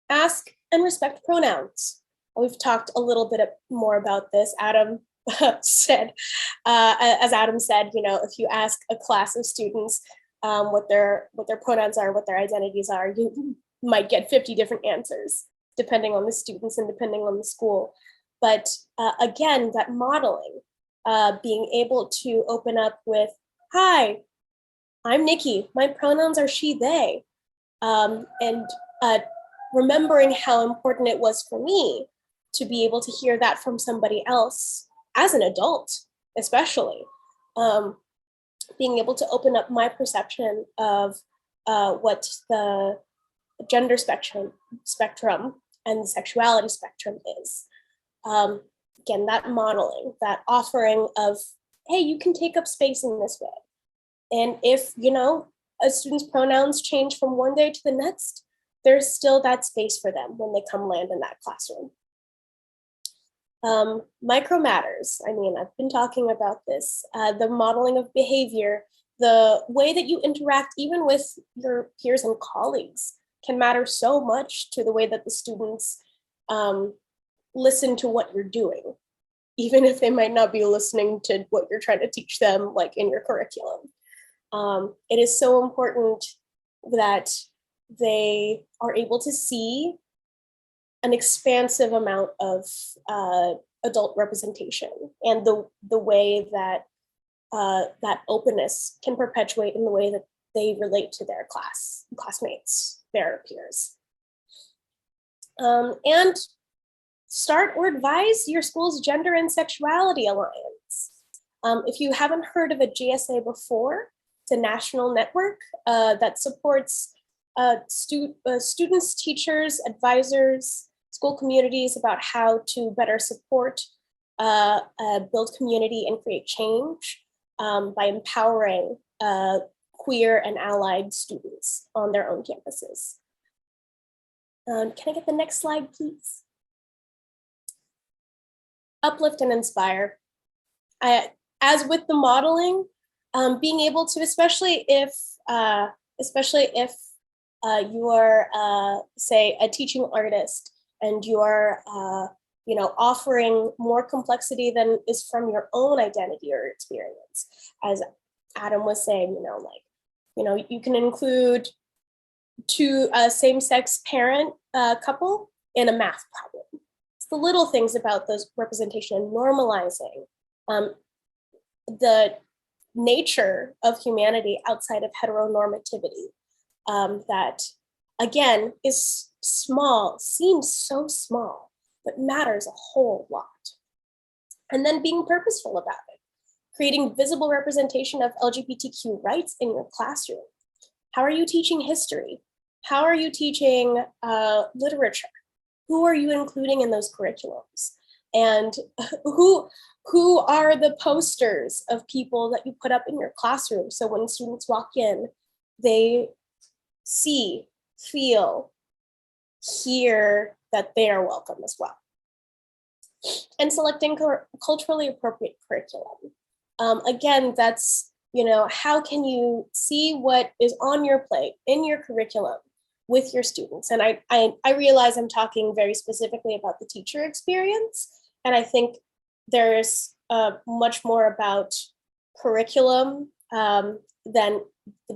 Ask and respect pronouns. We've talked a little bit more about this. Adam said, as Adam said, you know, if you ask a class of students what their pronouns are, what their identities are, you might get 50 different answers, depending on the students and depending on the school. But again, that modeling, being able to open up with, hi, I'm Nikki, my pronouns are she, they. And remembering how important it was for me to be able to hear that from somebody else as an adult, especially. Being able to open up my perception of what the gender spectrum and the sexuality spectrum is. Again, that modeling, that offering of, hey, you can take up space in this way. And if, you know, a student's pronouns change from one day to the next, there's still that space for them when they come land in that classroom. Micro matters. I mean, I've been talking about this, the modeling of behavior, the way that you interact even with your peers and colleagues can matter so much to the way that the students listen to what you're doing, even if they might not be listening to what you're trying to teach them, like in your curriculum. It is so important that they are able to see an expansive amount of adult representation and the way that that openness can perpetuate in the way that they relate to their classmates, their peers. And start or advise your school's Gender and Sexuality Alliance. If you haven't heard of a GSA before, it's a national network that supports students, teachers, advisors, school communities about how to better support, build community and create change by empowering queer and allied students on their own campuses. Can I get the next slide, please? Uplift and inspire. As with the modeling, being able to, especially if you are, say, a teaching artist and you are, you know, offering more complexity than is from your own identity or experience. As Adam was saying, you can include two same-sex parent couple in a math problem. It's the little things about those representation and normalizing the nature of humanity outside of heteronormativity that, again, is small, seems so small, but matters a whole lot. And then being purposeful about it, creating visible representation of LGBTQ rights in your classroom. How are you teaching history? How are you teaching literature? Who are you including in those curriculums? And who are the posters of people that you put up in your classroom? So when students walk in, they see feel, hear that they are welcome as well. And selecting culturally appropriate curriculum. Again, that's, how can you see what is on your plate in your curriculum with your students? And I realize I'm talking very specifically about the teacher experience. And I think there's much more about curriculum than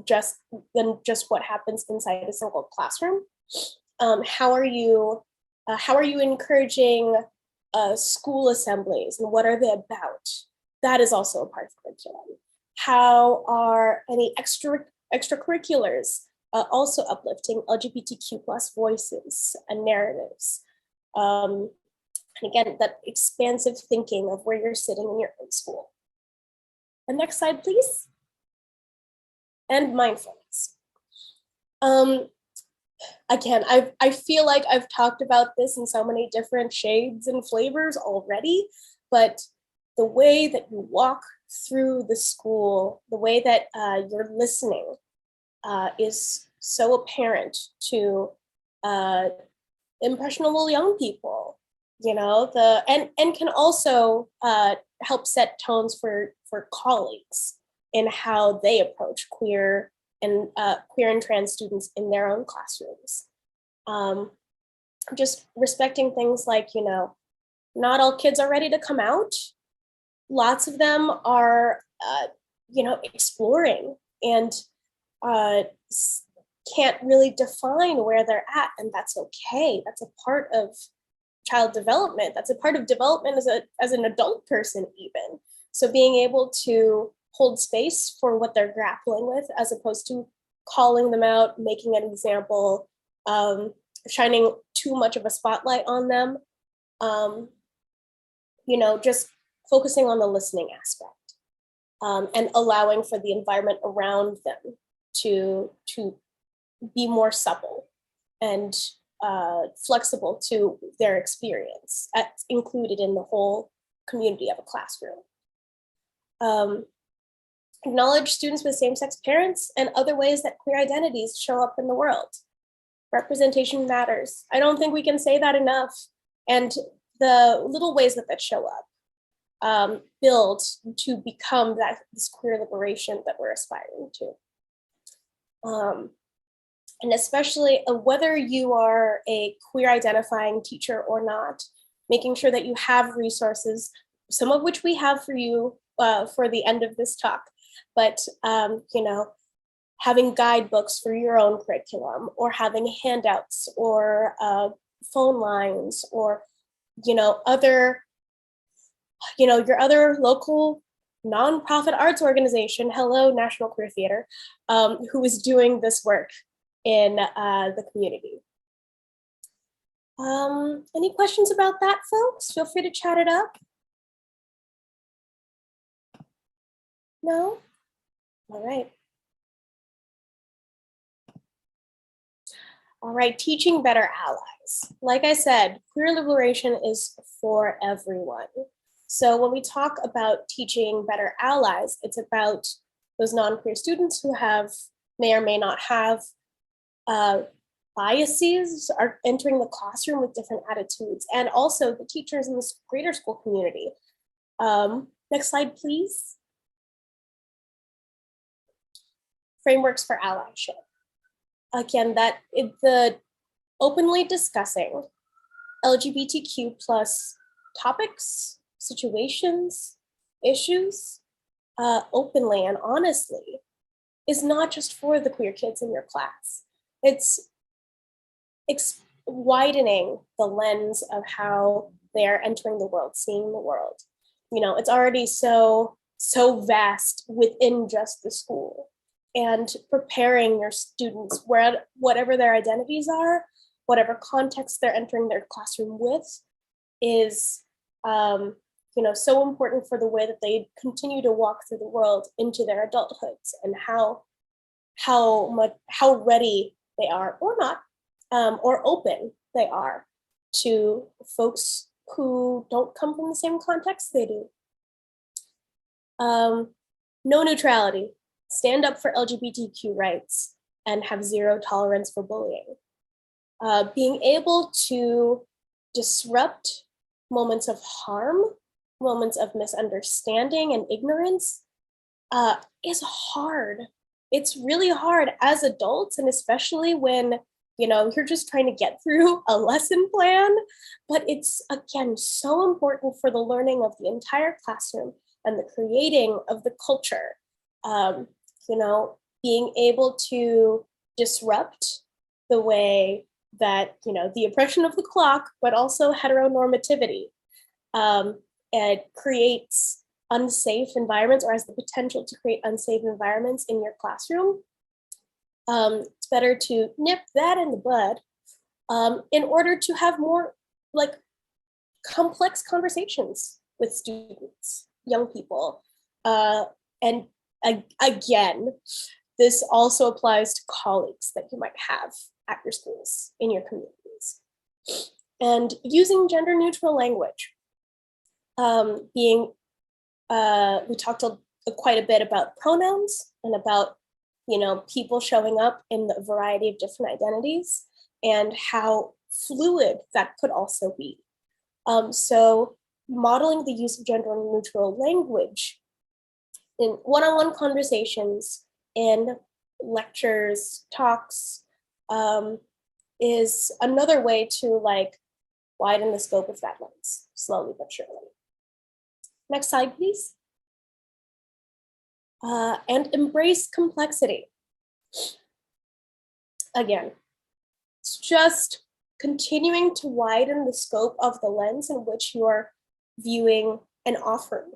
just what happens inside a single classroom. How are you encouraging school assemblies, and what are they about? That is also a part of curriculum. How are any extracurriculars also uplifting LGBTQ plus voices and narratives? And again, that expansive thinking of where you're sitting in your own school. And next slide, please. And mindfulness. Again, I feel like I've talked about this in so many different shades and flavors already, but the way that you walk through the school, the way that you're listening is so apparent to impressionable young people, and can also help set tones for colleagues in how they approach queer and trans students in their own classrooms. Just respecting things like, not all kids are ready to come out. Lots of them are, exploring and can't really define where they're at, and that's okay. That's a part of child development. That's a part of development as an adult person even. So being able to hold space for what they're grappling with, as opposed to calling them out, making an example, shining too much of a spotlight on them, just focusing on the listening aspect, and allowing for the environment around them to be more supple and flexible to their experience, included in the whole community of a classroom. Acknowledge students with same-sex parents and other ways that queer identities show up in the world. Representation matters. I don't think we can say that enough. And the little ways that show up build to become this queer liberation that we're aspiring to. And especially whether you are a queer identifying teacher or not, making sure that you have resources, some of which we have for you for the end of this talk, but having guidebooks for your own curriculum, or having handouts, or phone lines, or other your other local nonprofit arts organization, hello National Queer Theater, who is doing this work in the community. Any questions about that, folks? Feel free to chat it up. No? All right. All right, teaching better allies. Like I said, queer liberation is for everyone. So when we talk about teaching better allies, it's about those non-queer students who may or may not have biases, are entering the classroom with different attitudes, and also the teachers in this greater school community. Next slide, please. Frameworks for allyship. Again, the openly discussing LGBTQ plus topics, situations, issues, openly and honestly, is not just for the queer kids in your class. It's widening the lens of how they're entering the world, seeing the world. It's already so vast within just the school. And preparing your students, whatever their identities are, whatever context they're entering their classroom with, is so important for the way that they continue to walk through the world into their adulthoods, and how ready they are, or not, or open they are to folks who don't come from the same context they do. No neutrality. Stand up for LGBTQ rights. and have zero tolerance for bullying. Being able to disrupt moments of harm, moments of misunderstanding and ignorance is hard. It's really hard as adults, and especially when you're just trying to get through a lesson plan, but it's, again, so important for the learning of the entire classroom and the creating of the culture. Being able to disrupt the way that, the oppression of the clock, but also heteronormativity, it creates unsafe environments, or has the potential to create unsafe environments in your classroom. It's better to nip that in the bud in order to have more complex conversations with students, young people. And again, this also applies to colleagues that you might have at your schools, in your communities. And using gender neutral language. We talked quite a bit about pronouns and about people showing up in a variety of different identities and how fluid that could also be. So modeling the use of gender neutral language in one-on-one conversations, in lectures, talks, is another way to widen the scope of that lens, slowly but surely. Next slide, please. And embrace complexity. Again, it's just continuing to widen the scope of the lens in which you are viewing and offering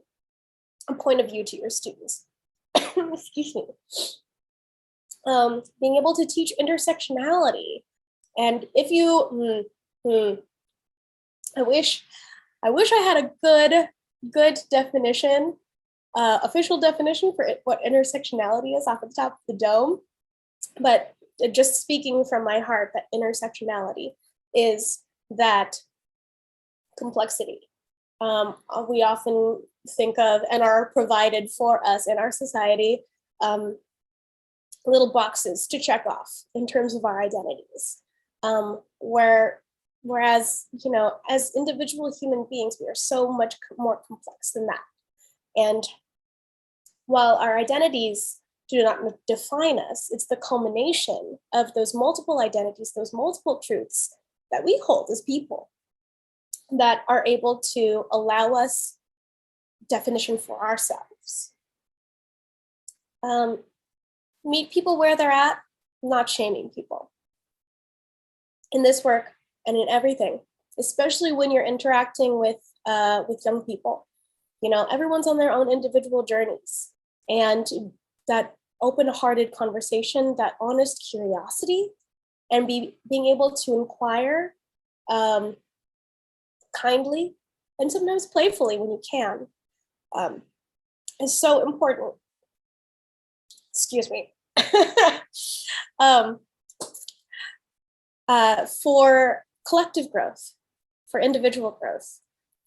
a point of view to your students. Excuse me. Being able to teach intersectionality. And if you, I wish I had a good definition, official definition for what intersectionality is off the top of the dome, but just speaking from my heart, that intersectionality is that complexity. We often think of and are provided for us in our society little boxes to check off in terms of our identities. Whereas, as individual human beings, we are so much more complex than that. And while our identities do not define us, it's the culmination of those multiple identities, those multiple truths that we hold as people that are able to allow us definition for ourselves. Meet people where they're at, not shaming people. In this work and in everything, especially when you're interacting with young people, everyone's on their own individual journeys, and that open-hearted conversation, that honest curiosity, and being able to inquire kindly and sometimes playfully when you can, is so important. Excuse me. For collective growth, for individual growth.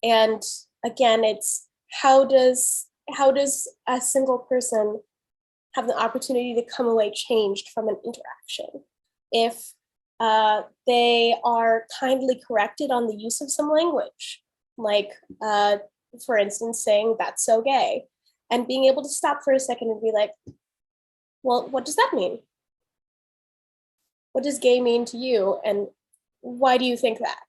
And again, it's how does a single person have the opportunity to come away changed from an interaction if they are kindly corrected on the use of some language, like for instance saying that's so gay, and being able to stop for a second and be like, well, what does that mean? What does gay mean to you, and why do you think that?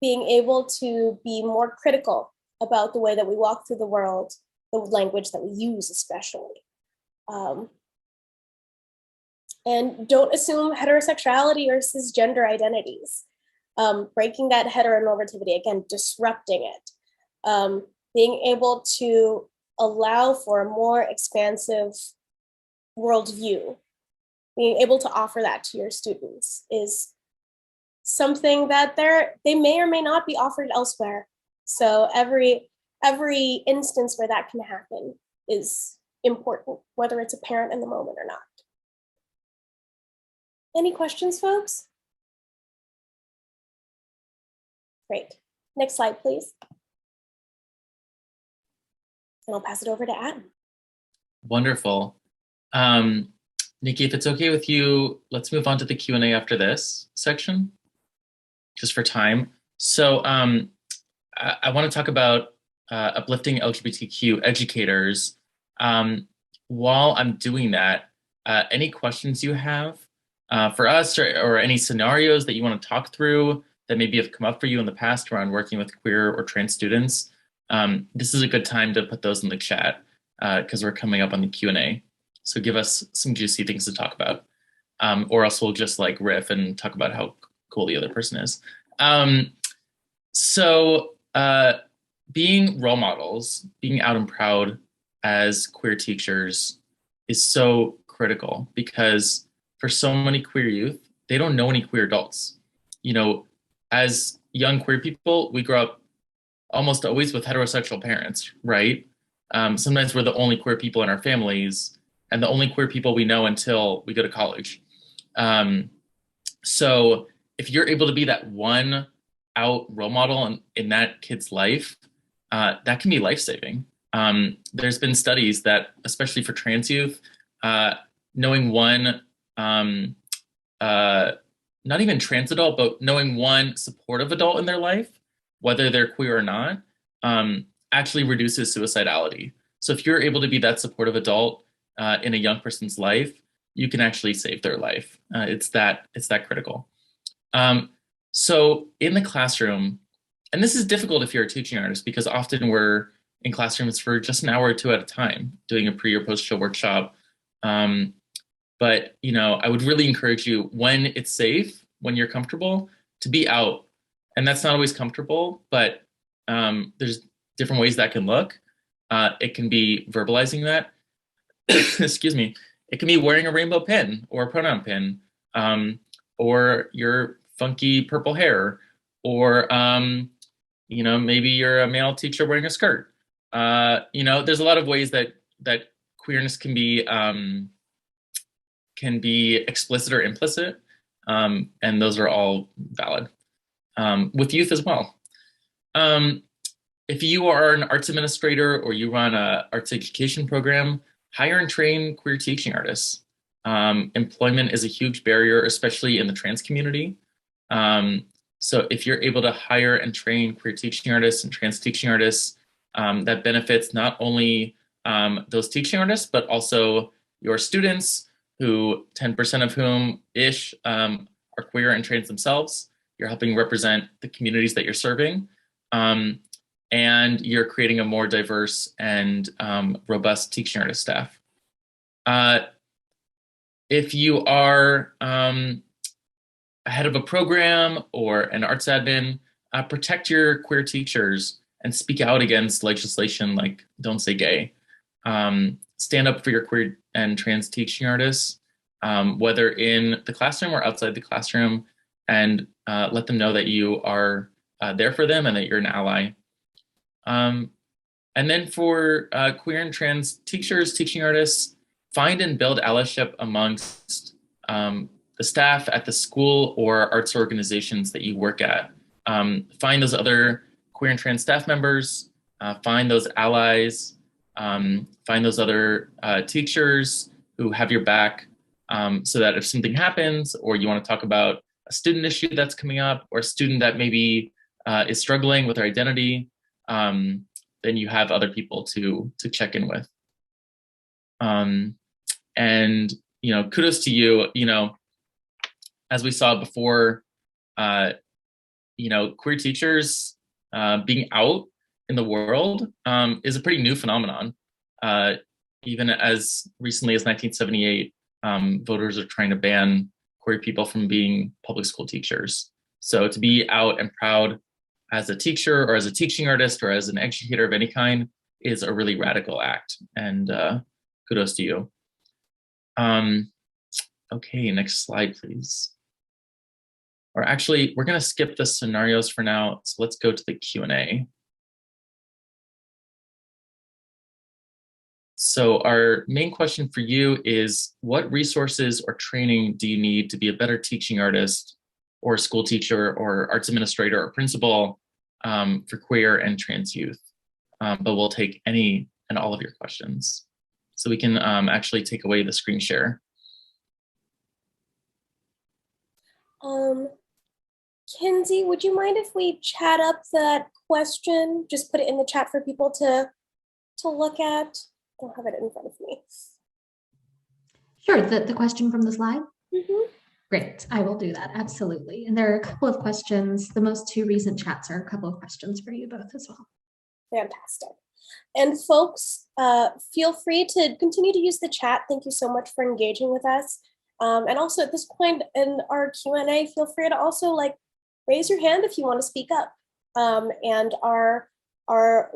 Being able to be more critical about the way that we walk through the world, the language that we use especially. And don't assume heterosexuality or cisgender identities. Breaking that heteronormativity, again, disrupting it. Being able to allow for a more expansive worldview, being able to offer that to your students is something that they may or may not be offered elsewhere. So every instance where that can happen is important, whether it's apparent in the moment or not. Any questions, folks? Great. Next slide, please. And I'll pass it over to Adam. Wonderful. Nikki, if it's okay with you, let's move on to the Q&A after this section, just for time. So I want to talk about uplifting LGBTQ educators. While I'm doing that, any questions you have for us, or any scenarios that you want to talk through that maybe have come up for you in the past around working with queer or trans students, this is a good time to put those in the chat because we're coming up on the Q&A. So give us some juicy things to talk about, or else we'll just like riff and talk about how cool the other person is. Being role models, being out and proud as queer teachers is so critical, because for so many queer youth, they don't know any queer adults. You know, as young queer people, we grow up almost always with heterosexual parents, right? Sometimes we're the only queer people in our families, and the only queer people we know until we go to college. So if you're able to be that one out role model in that kid's life, that can be life-saving. There's been studies that, especially for trans youth, knowing one, not even trans adult, but knowing one supportive adult in their life, whether they're queer or not, actually reduces suicidality. So if you're able to be that supportive adult in a young person's life, you can actually save their life. It's that critical. So in the classroom, and this is difficult if you're a teaching artist, because often we're in classrooms for just an hour or two at a time, doing a pre or post show workshop. But you know, I would really encourage you, when it's safe, when you're comfortable, to be out. And that's not always comfortable, but there's different ways that can look. It can be verbalizing that. Excuse me. It can be wearing a rainbow pin or a pronoun pin, or your funky purple hair, or you know, maybe you're a male teacher wearing a skirt. You know, there's a lot of ways that queerness can be explicit or implicit, and those are all valid with youth as well. If you are an arts administrator or you run an arts education program, hire and train queer teaching artists. Employment is a huge barrier, especially in the trans community. So if you're able to hire and train queer teaching artists and trans teaching artists, that benefits not only those teaching artists, but also your students, who 10% of whom-ish are queer and trans themselves. You're helping represent the communities that you're serving. And you're creating a more diverse and robust teaching artist staff. If you are head of a program or an arts admin, protect your queer teachers and speak out against legislation like Don't Say Gay. Stand up for your queer and trans teaching artists, whether in the classroom or outside the classroom, and let them know that you are there for them and that you're an ally. And then for queer and trans teachers, teaching artists, find and build allyship amongst the staff at the school or arts organizations that you work at. Find those other queer and trans staff members, find those allies, find those other teachers who have your back, so that if something happens, or you want to talk about a student issue that's coming up, or a student that maybe is struggling with their identity, then you have other people to check in with. And you know, kudos to you. You know, as we saw before, you know, queer teachers being out in the world is a pretty new phenomenon. Even as recently as 1978, voters are trying to ban queer people from being public school teachers. So to be out and proud as a teacher or as a teaching artist or as an educator of any kind is a really radical act, and kudos to you. Okay, next slide, please. Or actually, we're gonna skip the scenarios for now, so let's go to the Q&A. So our main question for you is, what resources or training do you need to be a better teaching artist or school teacher or arts administrator or principal for queer and trans youth? But we'll take any and all of your questions. So we can actually take away the screen share. Kinsey, would you mind if we chat up that question? Just put it in the chat for people to look at. I don't have it in front of me. Sure, the question from the slide? Mm-hmm. Great, I will do that, absolutely. And there are a couple of questions. The most two recent chats are a couple of questions for you both as well. Fantastic. And folks, feel free to continue to use the chat. Thank you so much for engaging with us. And also at this point in our Q&A, feel free to also raise your hand if you want to speak up. And our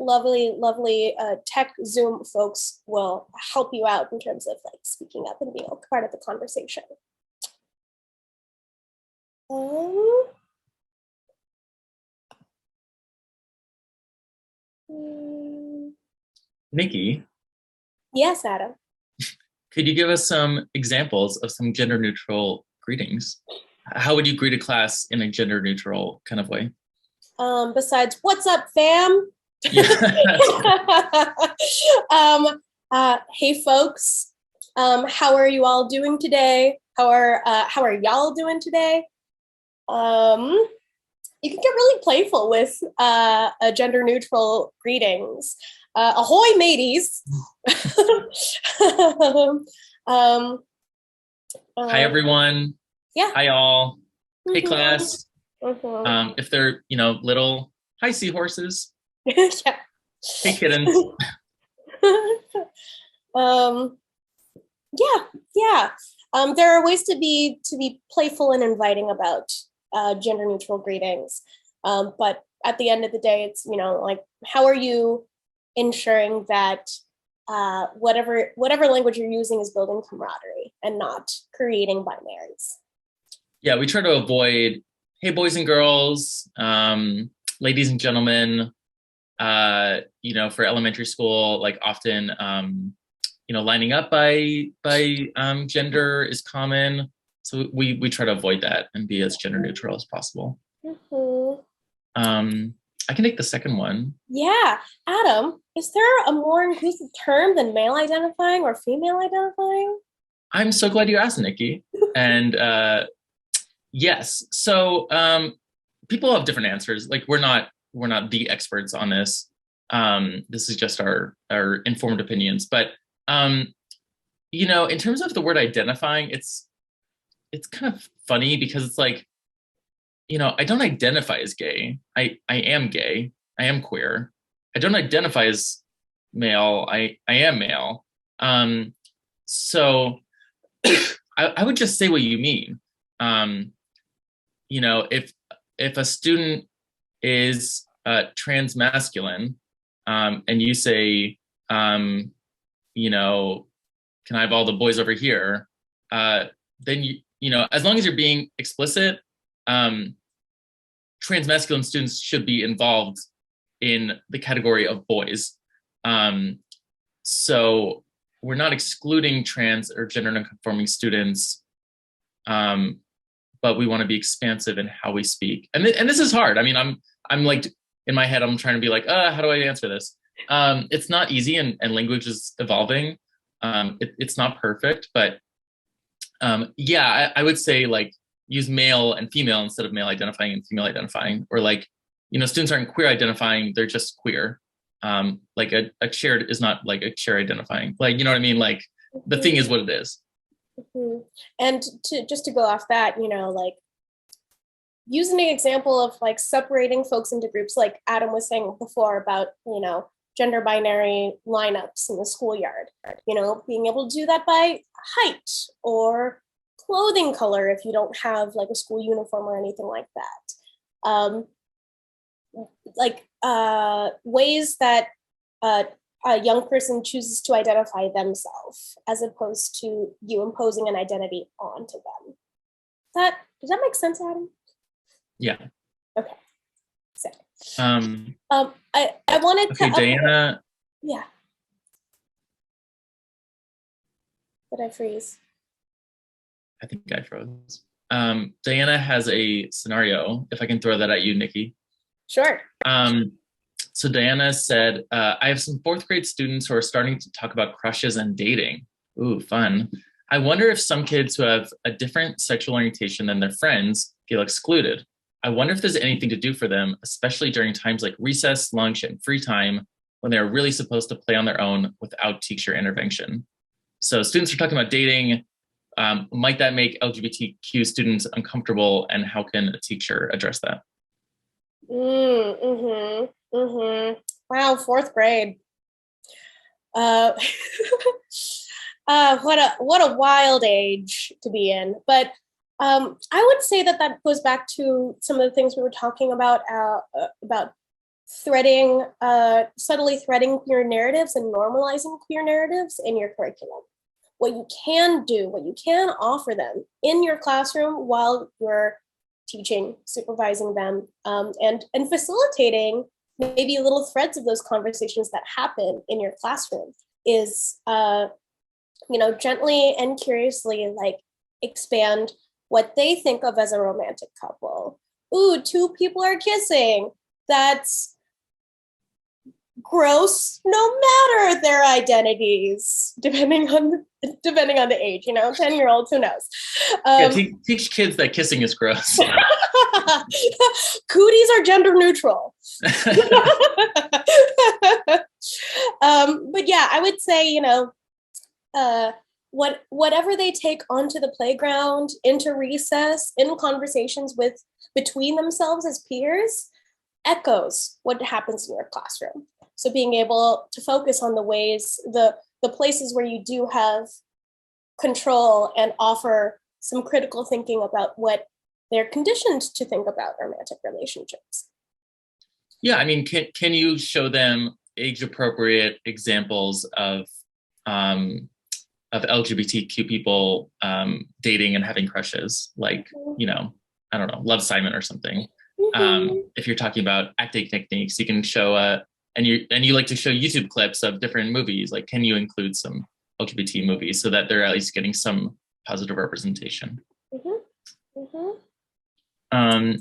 lovely tech Zoom folks will help you out in terms of speaking up and being a part of the conversation. Nikki? Yes, Adam? Could you give us some examples of some gender neutral greetings? How would you greet a class in a gender neutral kind of way? Besides, what's up, fam? Hey, folks. How are you all doing today? How are y'all doing today? You can get really playful with a gender neutral greetings. Ahoy, mateys. Hi, everyone. Yeah. Hi, all. Hey, class. Mm-hmm. If they're, little, hi, seahorses. Yeah. Hey, kittens. Yeah. There are ways to be playful and inviting about gender neutral greetings. But at the end of the day, it's, how are you ensuring that whatever language you're using is building camaraderie and not creating binaries? Yeah, we try to avoid, hey, boys and girls, ladies and gentlemen, for elementary school, often, lining up by gender is common. So we try to avoid that and be as gender neutral as possible. Mm-hmm. I can take the second one. Yeah, Adam, is there a more inclusive term than male identifying or female identifying? I'm so glad you asked, Nikki. And yes, so people have different answers. We're not the experts on this. This is just our informed opinions. But in terms of the word identifying, it's kind of funny because it's I don't identify as gay. I am gay. I am queer. I don't identify as male. I am male. So I would just say what you mean. If a student is transmasculine, and you say, can I have all the boys over here? Then as long as you're being explicit, transmasculine students should be involved in the category of boys. So we're not excluding trans or gender nonconforming students, but we want to be expansive in how we speak. And this is hard. I mean, I'm in my head, I'm trying to be how do I answer this? It's not easy, and language is evolving. It's not perfect, but I would say use male and female instead of male identifying and female identifying, or students aren't queer identifying, they're just queer. A chair is not a chair identifying, you know what I mean? The thing is what it is. Mm-hmm. And just to go off that, using an example of separating folks into groups, like Adam was saying before about, gender binary lineups in the schoolyard, being able to do that by height or clothing color if you don't have a school uniform or anything like that. Ways that a young person chooses to identify themselves as opposed to you imposing an identity onto them. Does that make sense, Adam? Yeah. Okay. So, I wanted to. Okay, Diana. Yeah. Did I freeze? I think I froze. Diana has a scenario, if I can throw that at you, Nikki. Sure. So Diana said, I have some 4th grade students who are starting to talk about crushes and dating. Ooh, fun. I wonder if some kids who have a different sexual orientation than their friends feel excluded. I wonder if there's anything to do for them, especially during times like recess, lunch, and free time, when they're really supposed to play on their own without teacher intervention. So students are talking about dating. Might that make LGBTQ students uncomfortable, and how can a teacher address that? Wow, fourth grade. What a wild age to be in. But I would say that goes back to some of the things we were talking about subtly threading queer narratives and normalizing queer narratives in your curriculum. What you can do, what you can offer them in your classroom while you're teaching, supervising them, and facilitating maybe little threads of those conversations that happen in your classroom is, gently and curiously expand what they think of as a romantic couple. Ooh, two people are kissing. That's gross, no matter their identities, depending on the age, 10-year-olds, who knows? Teach kids that kissing is gross. Cooties are gender neutral. But yeah, I would say, whatever they take onto the playground, into recess, in conversations between themselves as peers, echoes what happens in your classroom. So being able to focus on the ways, the places where you do have control and offer some critical thinking about what they're conditioned to think about romantic relationships. Yeah, I mean, can you show them age-appropriate examples of LGBTQ people dating and having crushes, like, I don't know, Love, Simon or something. If you're talking about acting techniques, you can show and you like to show YouTube clips of different movies. Like, can you include some LGBT movies so that they're at least getting some positive representation?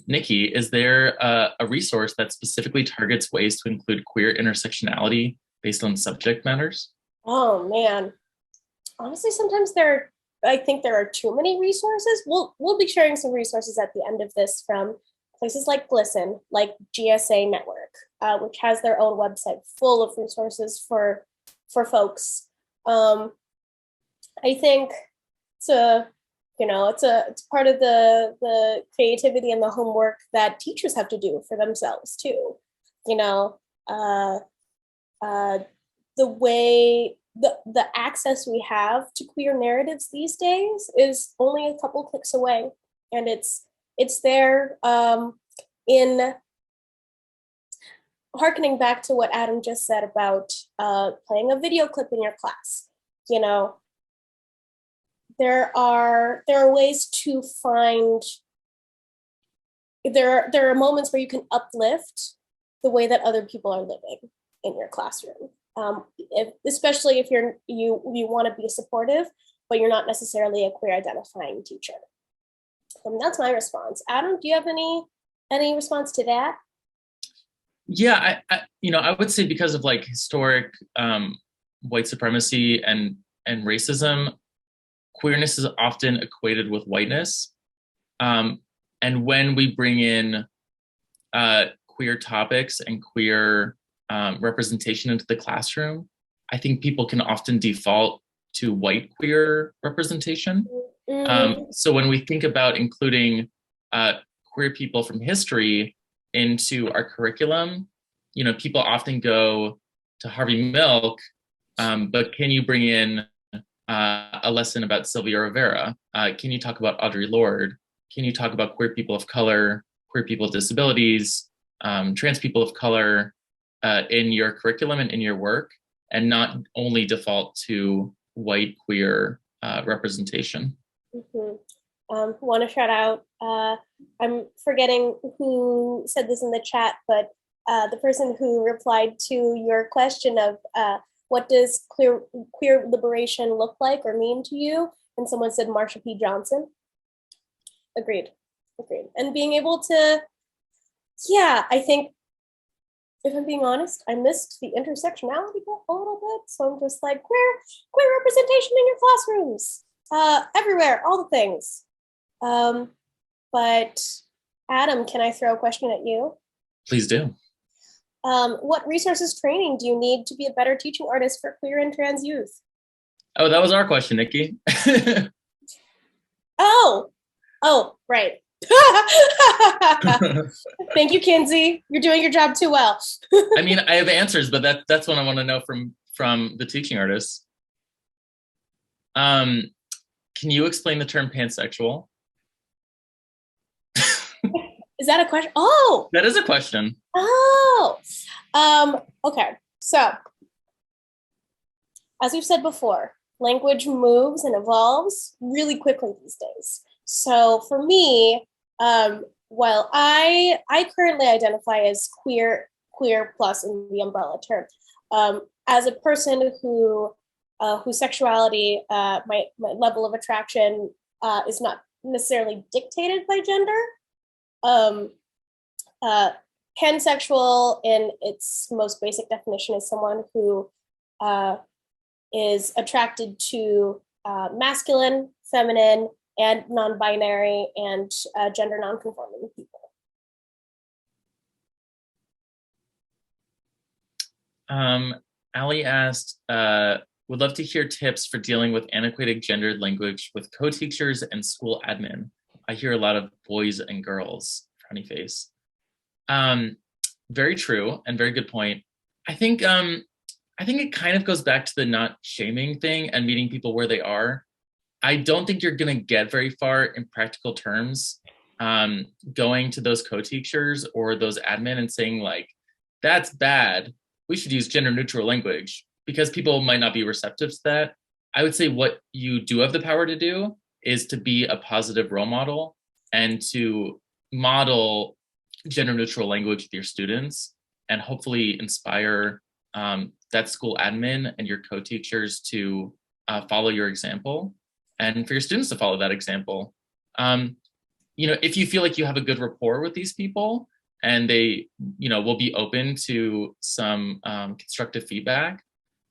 Nikki, is there a resource that specifically targets ways to include queer intersectionality based on subject matters? Oh man, honestly, sometimes I think there are too many resources. We'll be sharing some resources at the end of this from places like GLSEN, like GSA Network, which has their own website full of resources for folks. I think it's part of the creativity and the homework that teachers have to do for themselves too. The way the access we have to queer narratives these days is only a couple clicks away, and it's there in hearkening back to what Adam just said about playing a video clip in your class. There are ways to find, there are moments where you can uplift the way that other people are living in your classroom. Especially if you want to be supportive, but you're not necessarily a queer identifying teacher. That's my response. Adam, do you have any response to that? Yeah, I would say because of historic white supremacy and racism, queerness is often equated with whiteness. And when we bring in queer topics and queer representation into the classroom, I think people can often default to white queer representation. So when we think about including queer people from history into our curriculum, people often go to Harvey Milk, but can you bring in a lesson about Sylvia Rivera? Can you talk about Audre Lorde? Can you talk about queer people of color, queer people with disabilities, trans people of color in your curriculum and in your work, and not only default to white queer representation? Want to shout out, I'm forgetting who said this in the chat, but the person who replied to your question of what does queer liberation look like or mean to you? And someone said Marsha P. Johnson. Agreed. And being able to, I think, if I'm being honest, I missed the intersectionality bit a little bit. So I'm just like, queer representation in your classrooms, everywhere, all the things. But Adam, can I throw a question at you? Please do. What resources training do you need to be a better teaching artist for queer and trans youth? Oh, that was our question, Nikki. Oh, right. Thank you, Kinsey. You're doing your job too well. I mean, I have answers, but that's what I want to know from the teaching artists. Can you explain the term pansexual? Is that a question? Oh, that is a question. Oh, okay. So, as we've said before, language moves and evolves really quickly these days. So for me, while I currently identify as queer plus in the umbrella term, as a person whose sexuality, my level of attraction is not necessarily dictated by gender. Pansexual, in its most basic definition, is someone who is attracted to masculine, feminine, and non-binary and gender non-conforming people. Ali asked, would love to hear tips for dealing with antiquated gendered language with co-teachers and school admin. I hear a lot of boys and girls, frowny face. Very true and very good point. I think it kind of goes back to the not shaming thing and meeting people where they are. I don't think you're going to get very far in practical terms going to those co-teachers or those admin and saying like, that's bad, we should use gender neutral language, because people might not be receptive to that. I would say what you do have the power to do is to be a positive role model and to model gender neutral language with your students and hopefully inspire that school admin and your co-teachers to follow your example and for your students to follow that example. If you feel like you have a good rapport with these people and they, will be open to some constructive feedback,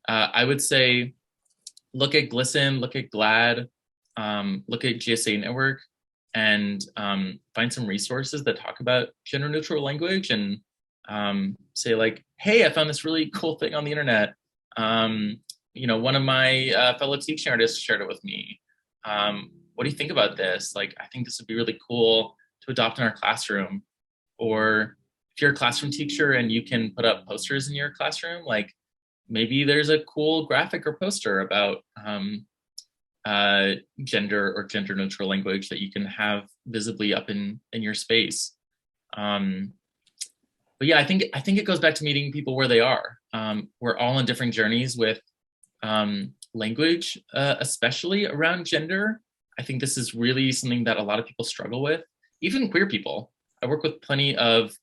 I would say, look at GLSEN, look at GLAD, look at GSA Network, and find some resources that talk about gender neutral language and say like, hey, I found this really cool thing on the internet. One of my fellow teaching artists shared it with me. What do you think about this? Like, I think this would be really cool to adopt in our classroom. Or if you're a classroom teacher and you can put up posters in your classroom, like maybe there's a cool graphic or poster about gender or gender neutral language that you can have visibly up in your space. But yeah, I think it goes back to meeting people where they are. We're all on different journeys with language, especially around gender. I think this is really something that a lot of people struggle with, even queer people. I work with plenty of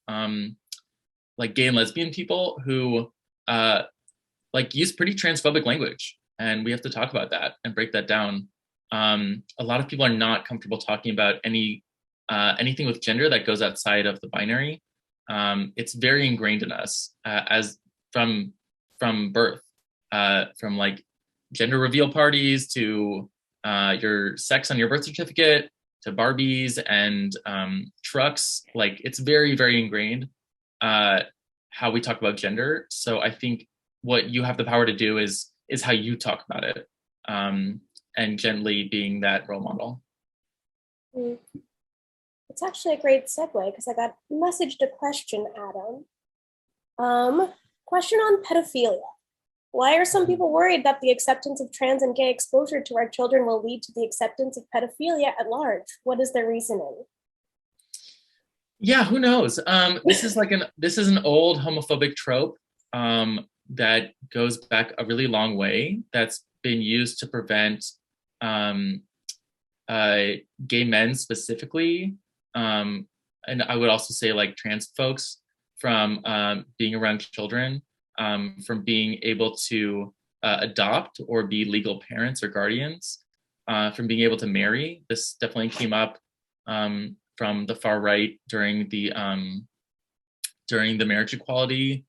like gay and lesbian people who use pretty transphobic language, and we have to talk about that and break that down. A lot of people are not comfortable talking about anything with gender that goes outside of the binary. It's very ingrained in us as from birth, from like gender reveal parties to your sex on your birth certificate to Barbies and trucks. Like, it's very, very ingrained how we talk about gender. So I think what you have the power to do is how you talk about it, and gently being that role model. It's actually a great segue because I got messaged a question, Adam. Question on pedophilia. Why are some people worried that the acceptance of trans and gay exposure to our children will lead to the acceptance of pedophilia at large? What is their reasoning? Yeah, who knows? This is an old homophobic trope that goes back a really long way. That's been used to prevent gay men specifically, and I would also say like trans folks from being around children, from being able to adopt or be legal parents or guardians, from being able to marry. This definitely came up from the far right during the marriage equality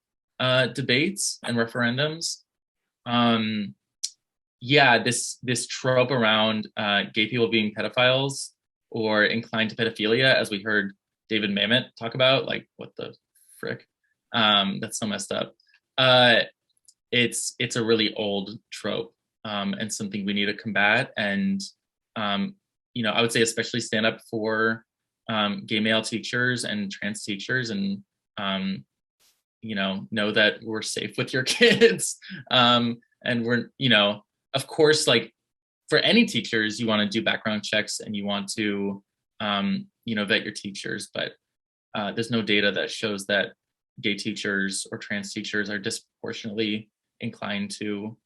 debates and referendums. Yeah, this trope around gay people being pedophiles or inclined to pedophilia, as we heard David Mamet talk about, like, what the frick? That's so messed up. It's a really old trope, and something we need to combat. And, you know, I would say especially stand up for gay male teachers and trans teachers, and, you know that we're safe with your kids. And we're, you know, of course, like, for any teachers, you want to do background checks and you want to, you know, vet your teachers, but there's no data that shows that gay teachers or trans teachers are disproportionately inclined to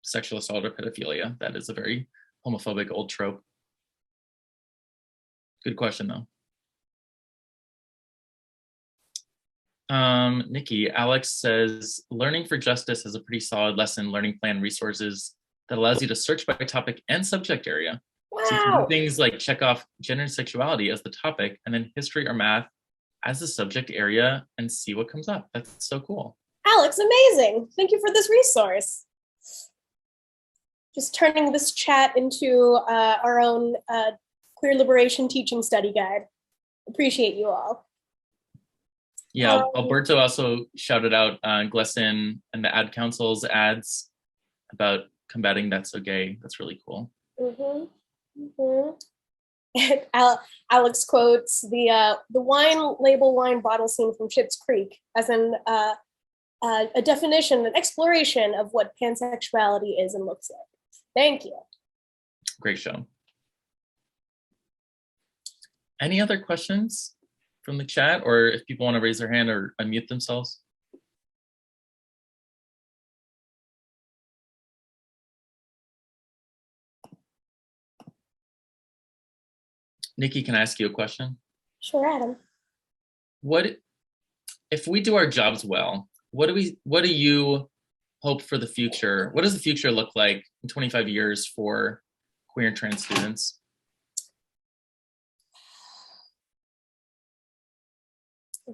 sexual assault or pedophilia. That is a very homophobic old trope. Good question, though. Nikki, Alex says, Learning for Justice has a pretty solid lesson learning plan resources that allows you to search by topic and subject area. Wow. So you can do things like check off gender and sexuality as the topic, and then history or math as the subject area, and see what comes up. That's so cool. Alex, amazing. Thank you for this resource. Just turning this chat into our own queer liberation teaching study guide. Appreciate you all. Yeah, Alberto also shouted out GLSEN and the Ad Council's ads about combating That's So Gay. That's really cool. Alex quotes the wine bottle scene from Schitt's Creek as a definition, an exploration of what pansexuality is and looks like. Thank you. Great show. Any other questions from the chat, or if people want to raise their hand or unmute themselves? Nikki, can I ask you a question? Sure, Adam. What if we do our jobs well? What do you hope for the future? What does the future look like in 25 years for queer and trans students?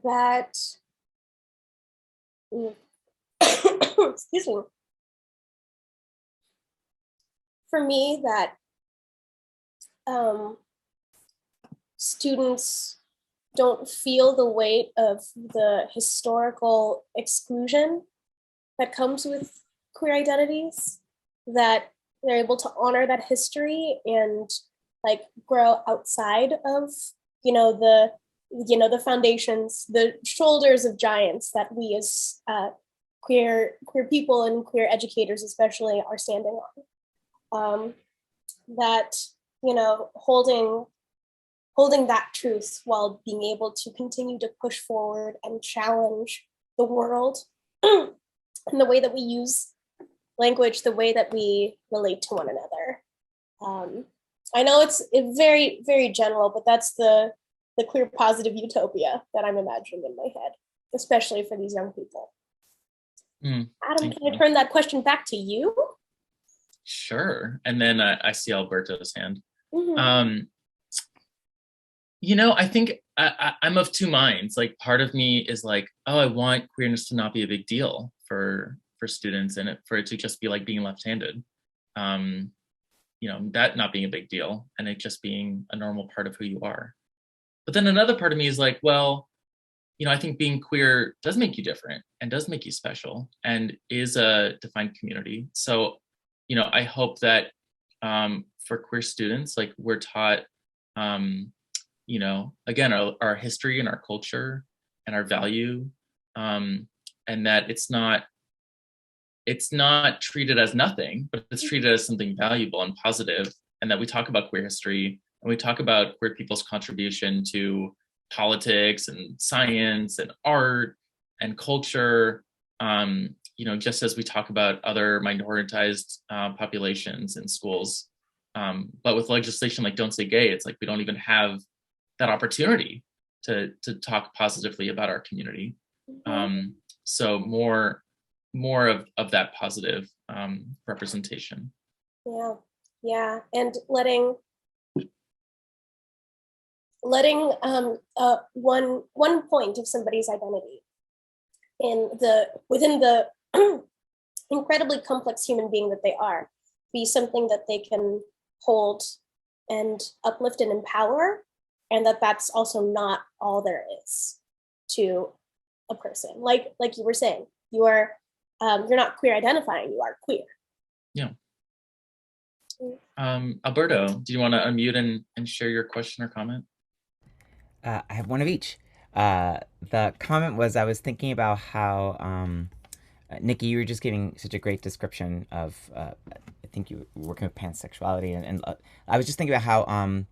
That, excuse me. For me, that students don't feel the weight of the historical exclusion that comes with queer identities, that they're able to honor that history and like grow outside of, the foundations, the shoulders of giants that we as queer people and queer educators especially are standing on. That, holding that truth while being able to continue to push forward and challenge the world and the way that we use language, the way that we relate to one another. I know it's very, very general, but that's the queer positive utopia that I'm imagining in my head, especially for these young people. Adam, can I turn that question back to you? Sure. And then I see Alberto's hand. Mm-hmm. I think I'm of two minds. Like, part of me is like, oh, I want queerness to not be a big deal for students, and for it to just be like being left-handed. That not being a big deal, and it just being a normal part of who you are. But then another part of me is like, well, I think being queer does make you different and does make you special and is a defined community. So, I hope that for queer students, like, we're taught, again, our history and our culture and our value, and that it's not treated as nothing, but it's treated as something valuable and positive, and that we talk about queer history and we talk about queer people's contribution to politics and science and art and culture, just as we talk about other minoritized populations in schools. But with legislation like Don't Say Gay, it's like we don't even have that opportunity to talk positively about our community. So more of that positive representation. Yeah, and letting one point of somebody's identity within the incredibly complex human being that they are be something that they can hold and uplift and empower, and that's also not all there is to a person. Like you were saying, you're not queer identifying, you are queer. Yeah. Alberto, do you want to unmute and share your question or comment? I have one of each. The comment was, I was thinking about how, Nikki, you were just giving such a great description of, I think you were working with pansexuality, and I was just thinking about how on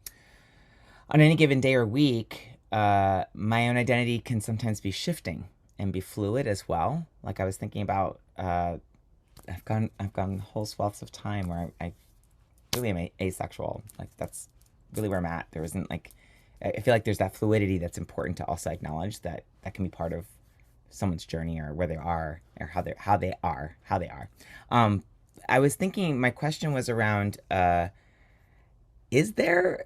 any given day or week, my own identity can sometimes be shifting and be fluid as well. Like I was thinking about, I've gone whole swaths of time where I really am asexual. Like that's really where I'm at. There isn't like, I feel like there's that fluidity that's important to also acknowledge that can be part of someone's journey or where they are or how they are. I was thinking, my question was around, is there,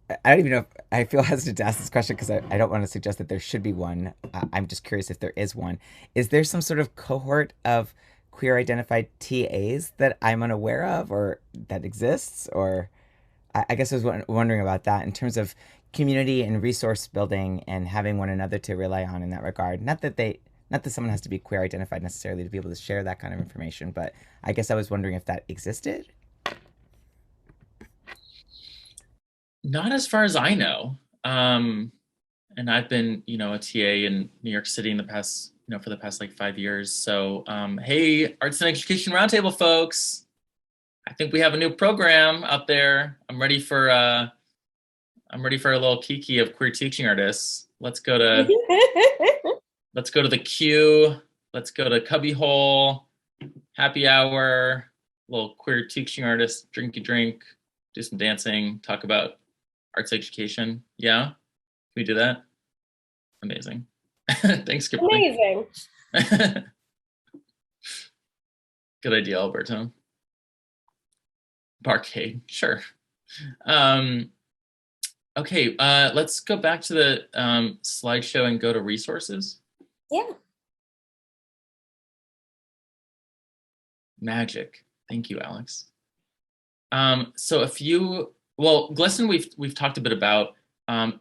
I don't even know if, I feel hesitant to ask this question because I don't want to suggest that there should be one. I'm just curious if there is one. Is there some sort of cohort of queer identified TAs that I'm unaware of or that exists? Or I guess I was wondering about that in terms of community and resource building and having one another to rely on in that regard. Not that someone has to be queer identified necessarily to be able to share that kind of information, but I guess I was wondering if that existed. Not as far as I know. And I've been, a TA in New York City in the past, for the past like 5 years. So, hey, Arts and Education Roundtable folks, I think we have a new program out there. I'm ready for a little kiki of queer teaching artists. Let's go to the Q. Let's go to Cubbyhole, happy hour, little queer teaching artist, drinky drink, do some dancing, talk about arts education. Yeah, can we do that? Amazing. Thanks, Kimberly. Amazing. Good idea, Alberto. Barcade, sure. Okay, let's go back to the slideshow and go to resources. Yeah. Magic. Thank you, Alex. So GLSEN we've talked a bit about.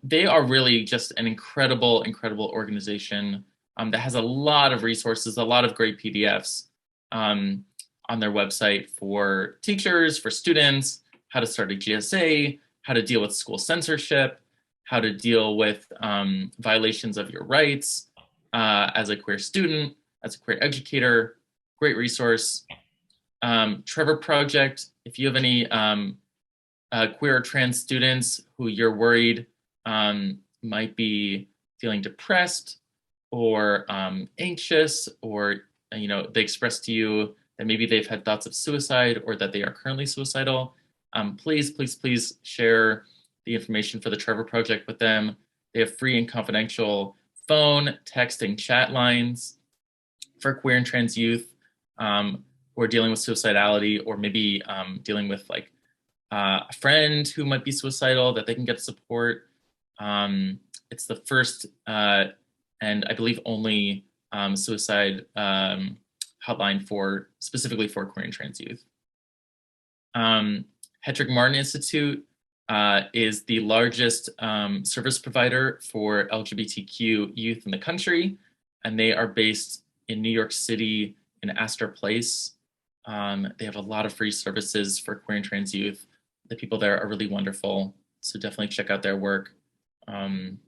They are really just an incredible organization that has a lot of resources, a lot of great PDFs on their website for teachers, for students, how to start a GSA, how to deal with school censorship, how to deal with violations of your rights as a queer student, as a queer educator. Great resource. Trevor Project, if you have any queer or trans students who you're worried might be feeling depressed or anxious, or they express to you that maybe they've had thoughts of suicide or that they are currently suicidal, please share the information for the Trevor Project with them. They have free and confidential phone, text, and chat lines for queer and trans youth who are dealing with suicidality, or maybe dealing with like a friend who might be suicidal, that they can get support. It's the first and I believe only suicide hotline specifically for queer and trans youth. Hedrick Martin Institute is the largest service provider for LGBTQ youth in the country, and they are based in New York City in Astor Place. They have a lot of free services for queer and trans youth. The people there are really wonderful, so definitely check out their work. The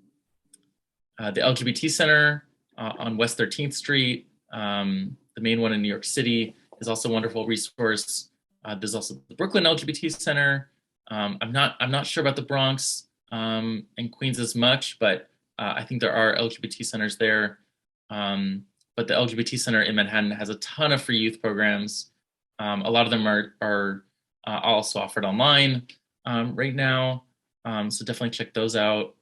LGBT Center on West 13th Street, the main one in New York City, is also a wonderful resource. There's also the Brooklyn LGBT Center. I'm not sure about the Bronx and Queens as much, but I think there are LGBT centers there. But the LGBT Center in Manhattan has a ton of free youth programs. A lot of them are also offered online right now. So definitely check those out.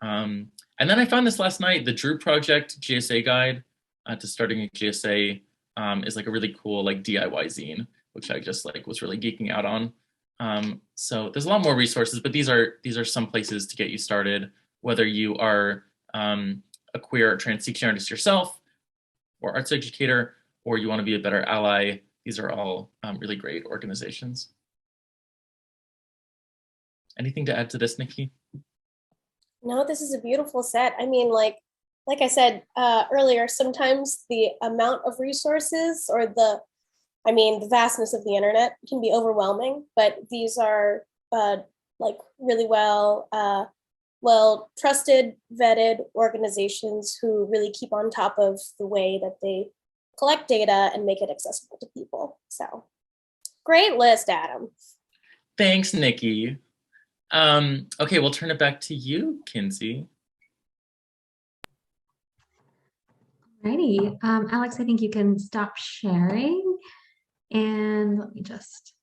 And then I found this last night, the Drew Project GSA guide to starting a GSA is like a really cool like DIY zine, which I just like was really geeking out on. So there's a lot more resources, but these are some places to get you started, whether you are a queer or trans teaching artist yourself, or arts educator, or you want to be a better ally. These are all really great organizations. Anything to add to this, Nikki? No, this is a beautiful set. I mean, like I said earlier, sometimes the amount of resources or the vastness of the internet can be overwhelming, but these are like really well trusted, vetted organizations who really keep on top of the way that they collect data and make it accessible to people. So great list, Adam. Thanks, Nikki. Okay, we'll turn it back to you, Kinsey. Alrighty, Alex, I think you can stop sharing, and let me just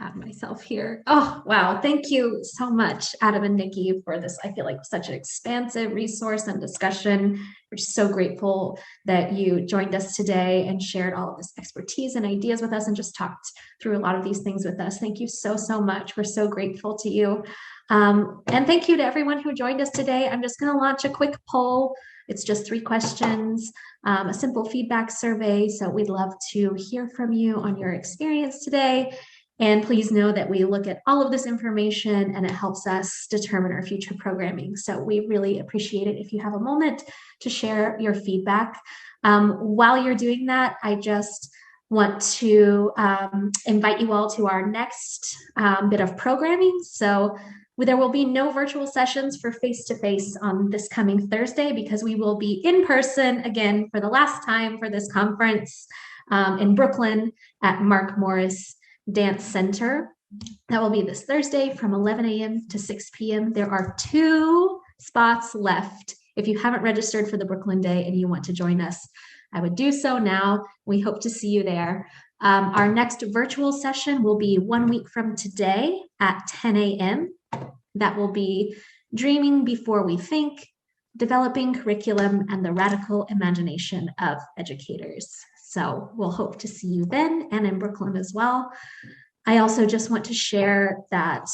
add myself here. Oh, wow. Thank you so much, Adam and Nikki, for this. I feel like such an expansive resource and discussion. We're so grateful that you joined us today and shared all of this expertise and ideas with us and just talked through a lot of these things with us. Thank you so, so much. We're so grateful to you. And thank you to everyone who joined us today. I'm just going to launch a quick poll. It's just 3 questions, a simple feedback survey. So we'd love to hear from you on your experience today. And please know that we look at all of this information and it helps us determine our future programming. So we really appreciate it if you have a moment to share your feedback. While you're doing that, I just want to invite you all to our next bit of programming. So there will be no virtual sessions for FaceToFace on this coming Thursday because we will be in person again for the last time for this conference in Brooklyn at Mark Morris Dance Center. That will be this Thursday from 11 a.m. to 6 p.m. There are 2 spots left. If you haven't registered for the Brooklyn Day and you want to join us, I would do so now. We hope to see you there. Our next virtual session will be 1 week from today at 10 a.m. That will be Dreaming Before We Think, Developing Curriculum and the Radical Imagination of Educators. So we'll hope to see you then and in Brooklyn as well. I also just want to share that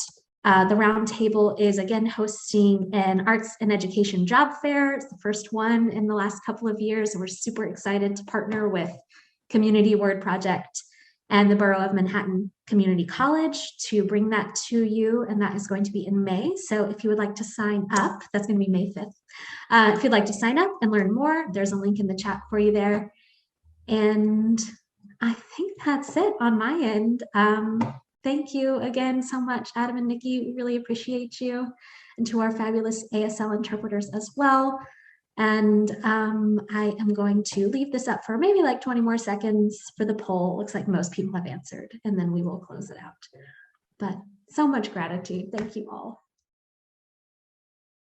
the Roundtable is again hosting an Arts and Education job fair. It's the first one in the last couple of years. And we're super excited to partner with Community Word Project and the Borough of Manhattan Community College to bring that to you. And that is going to be in May. So if you would like to sign up, that's going to be May 5th. If you'd like to sign up and learn more, there's a link in the chat for you there. And I think that's it on my end. Thank you again so much, Adam and Nikki. We really appreciate you. And to our fabulous ASL interpreters as well. And I am going to leave this up for maybe like 20 more seconds for the poll. Looks like most people have answered, and then we will close it out. But so much gratitude. Thank you all.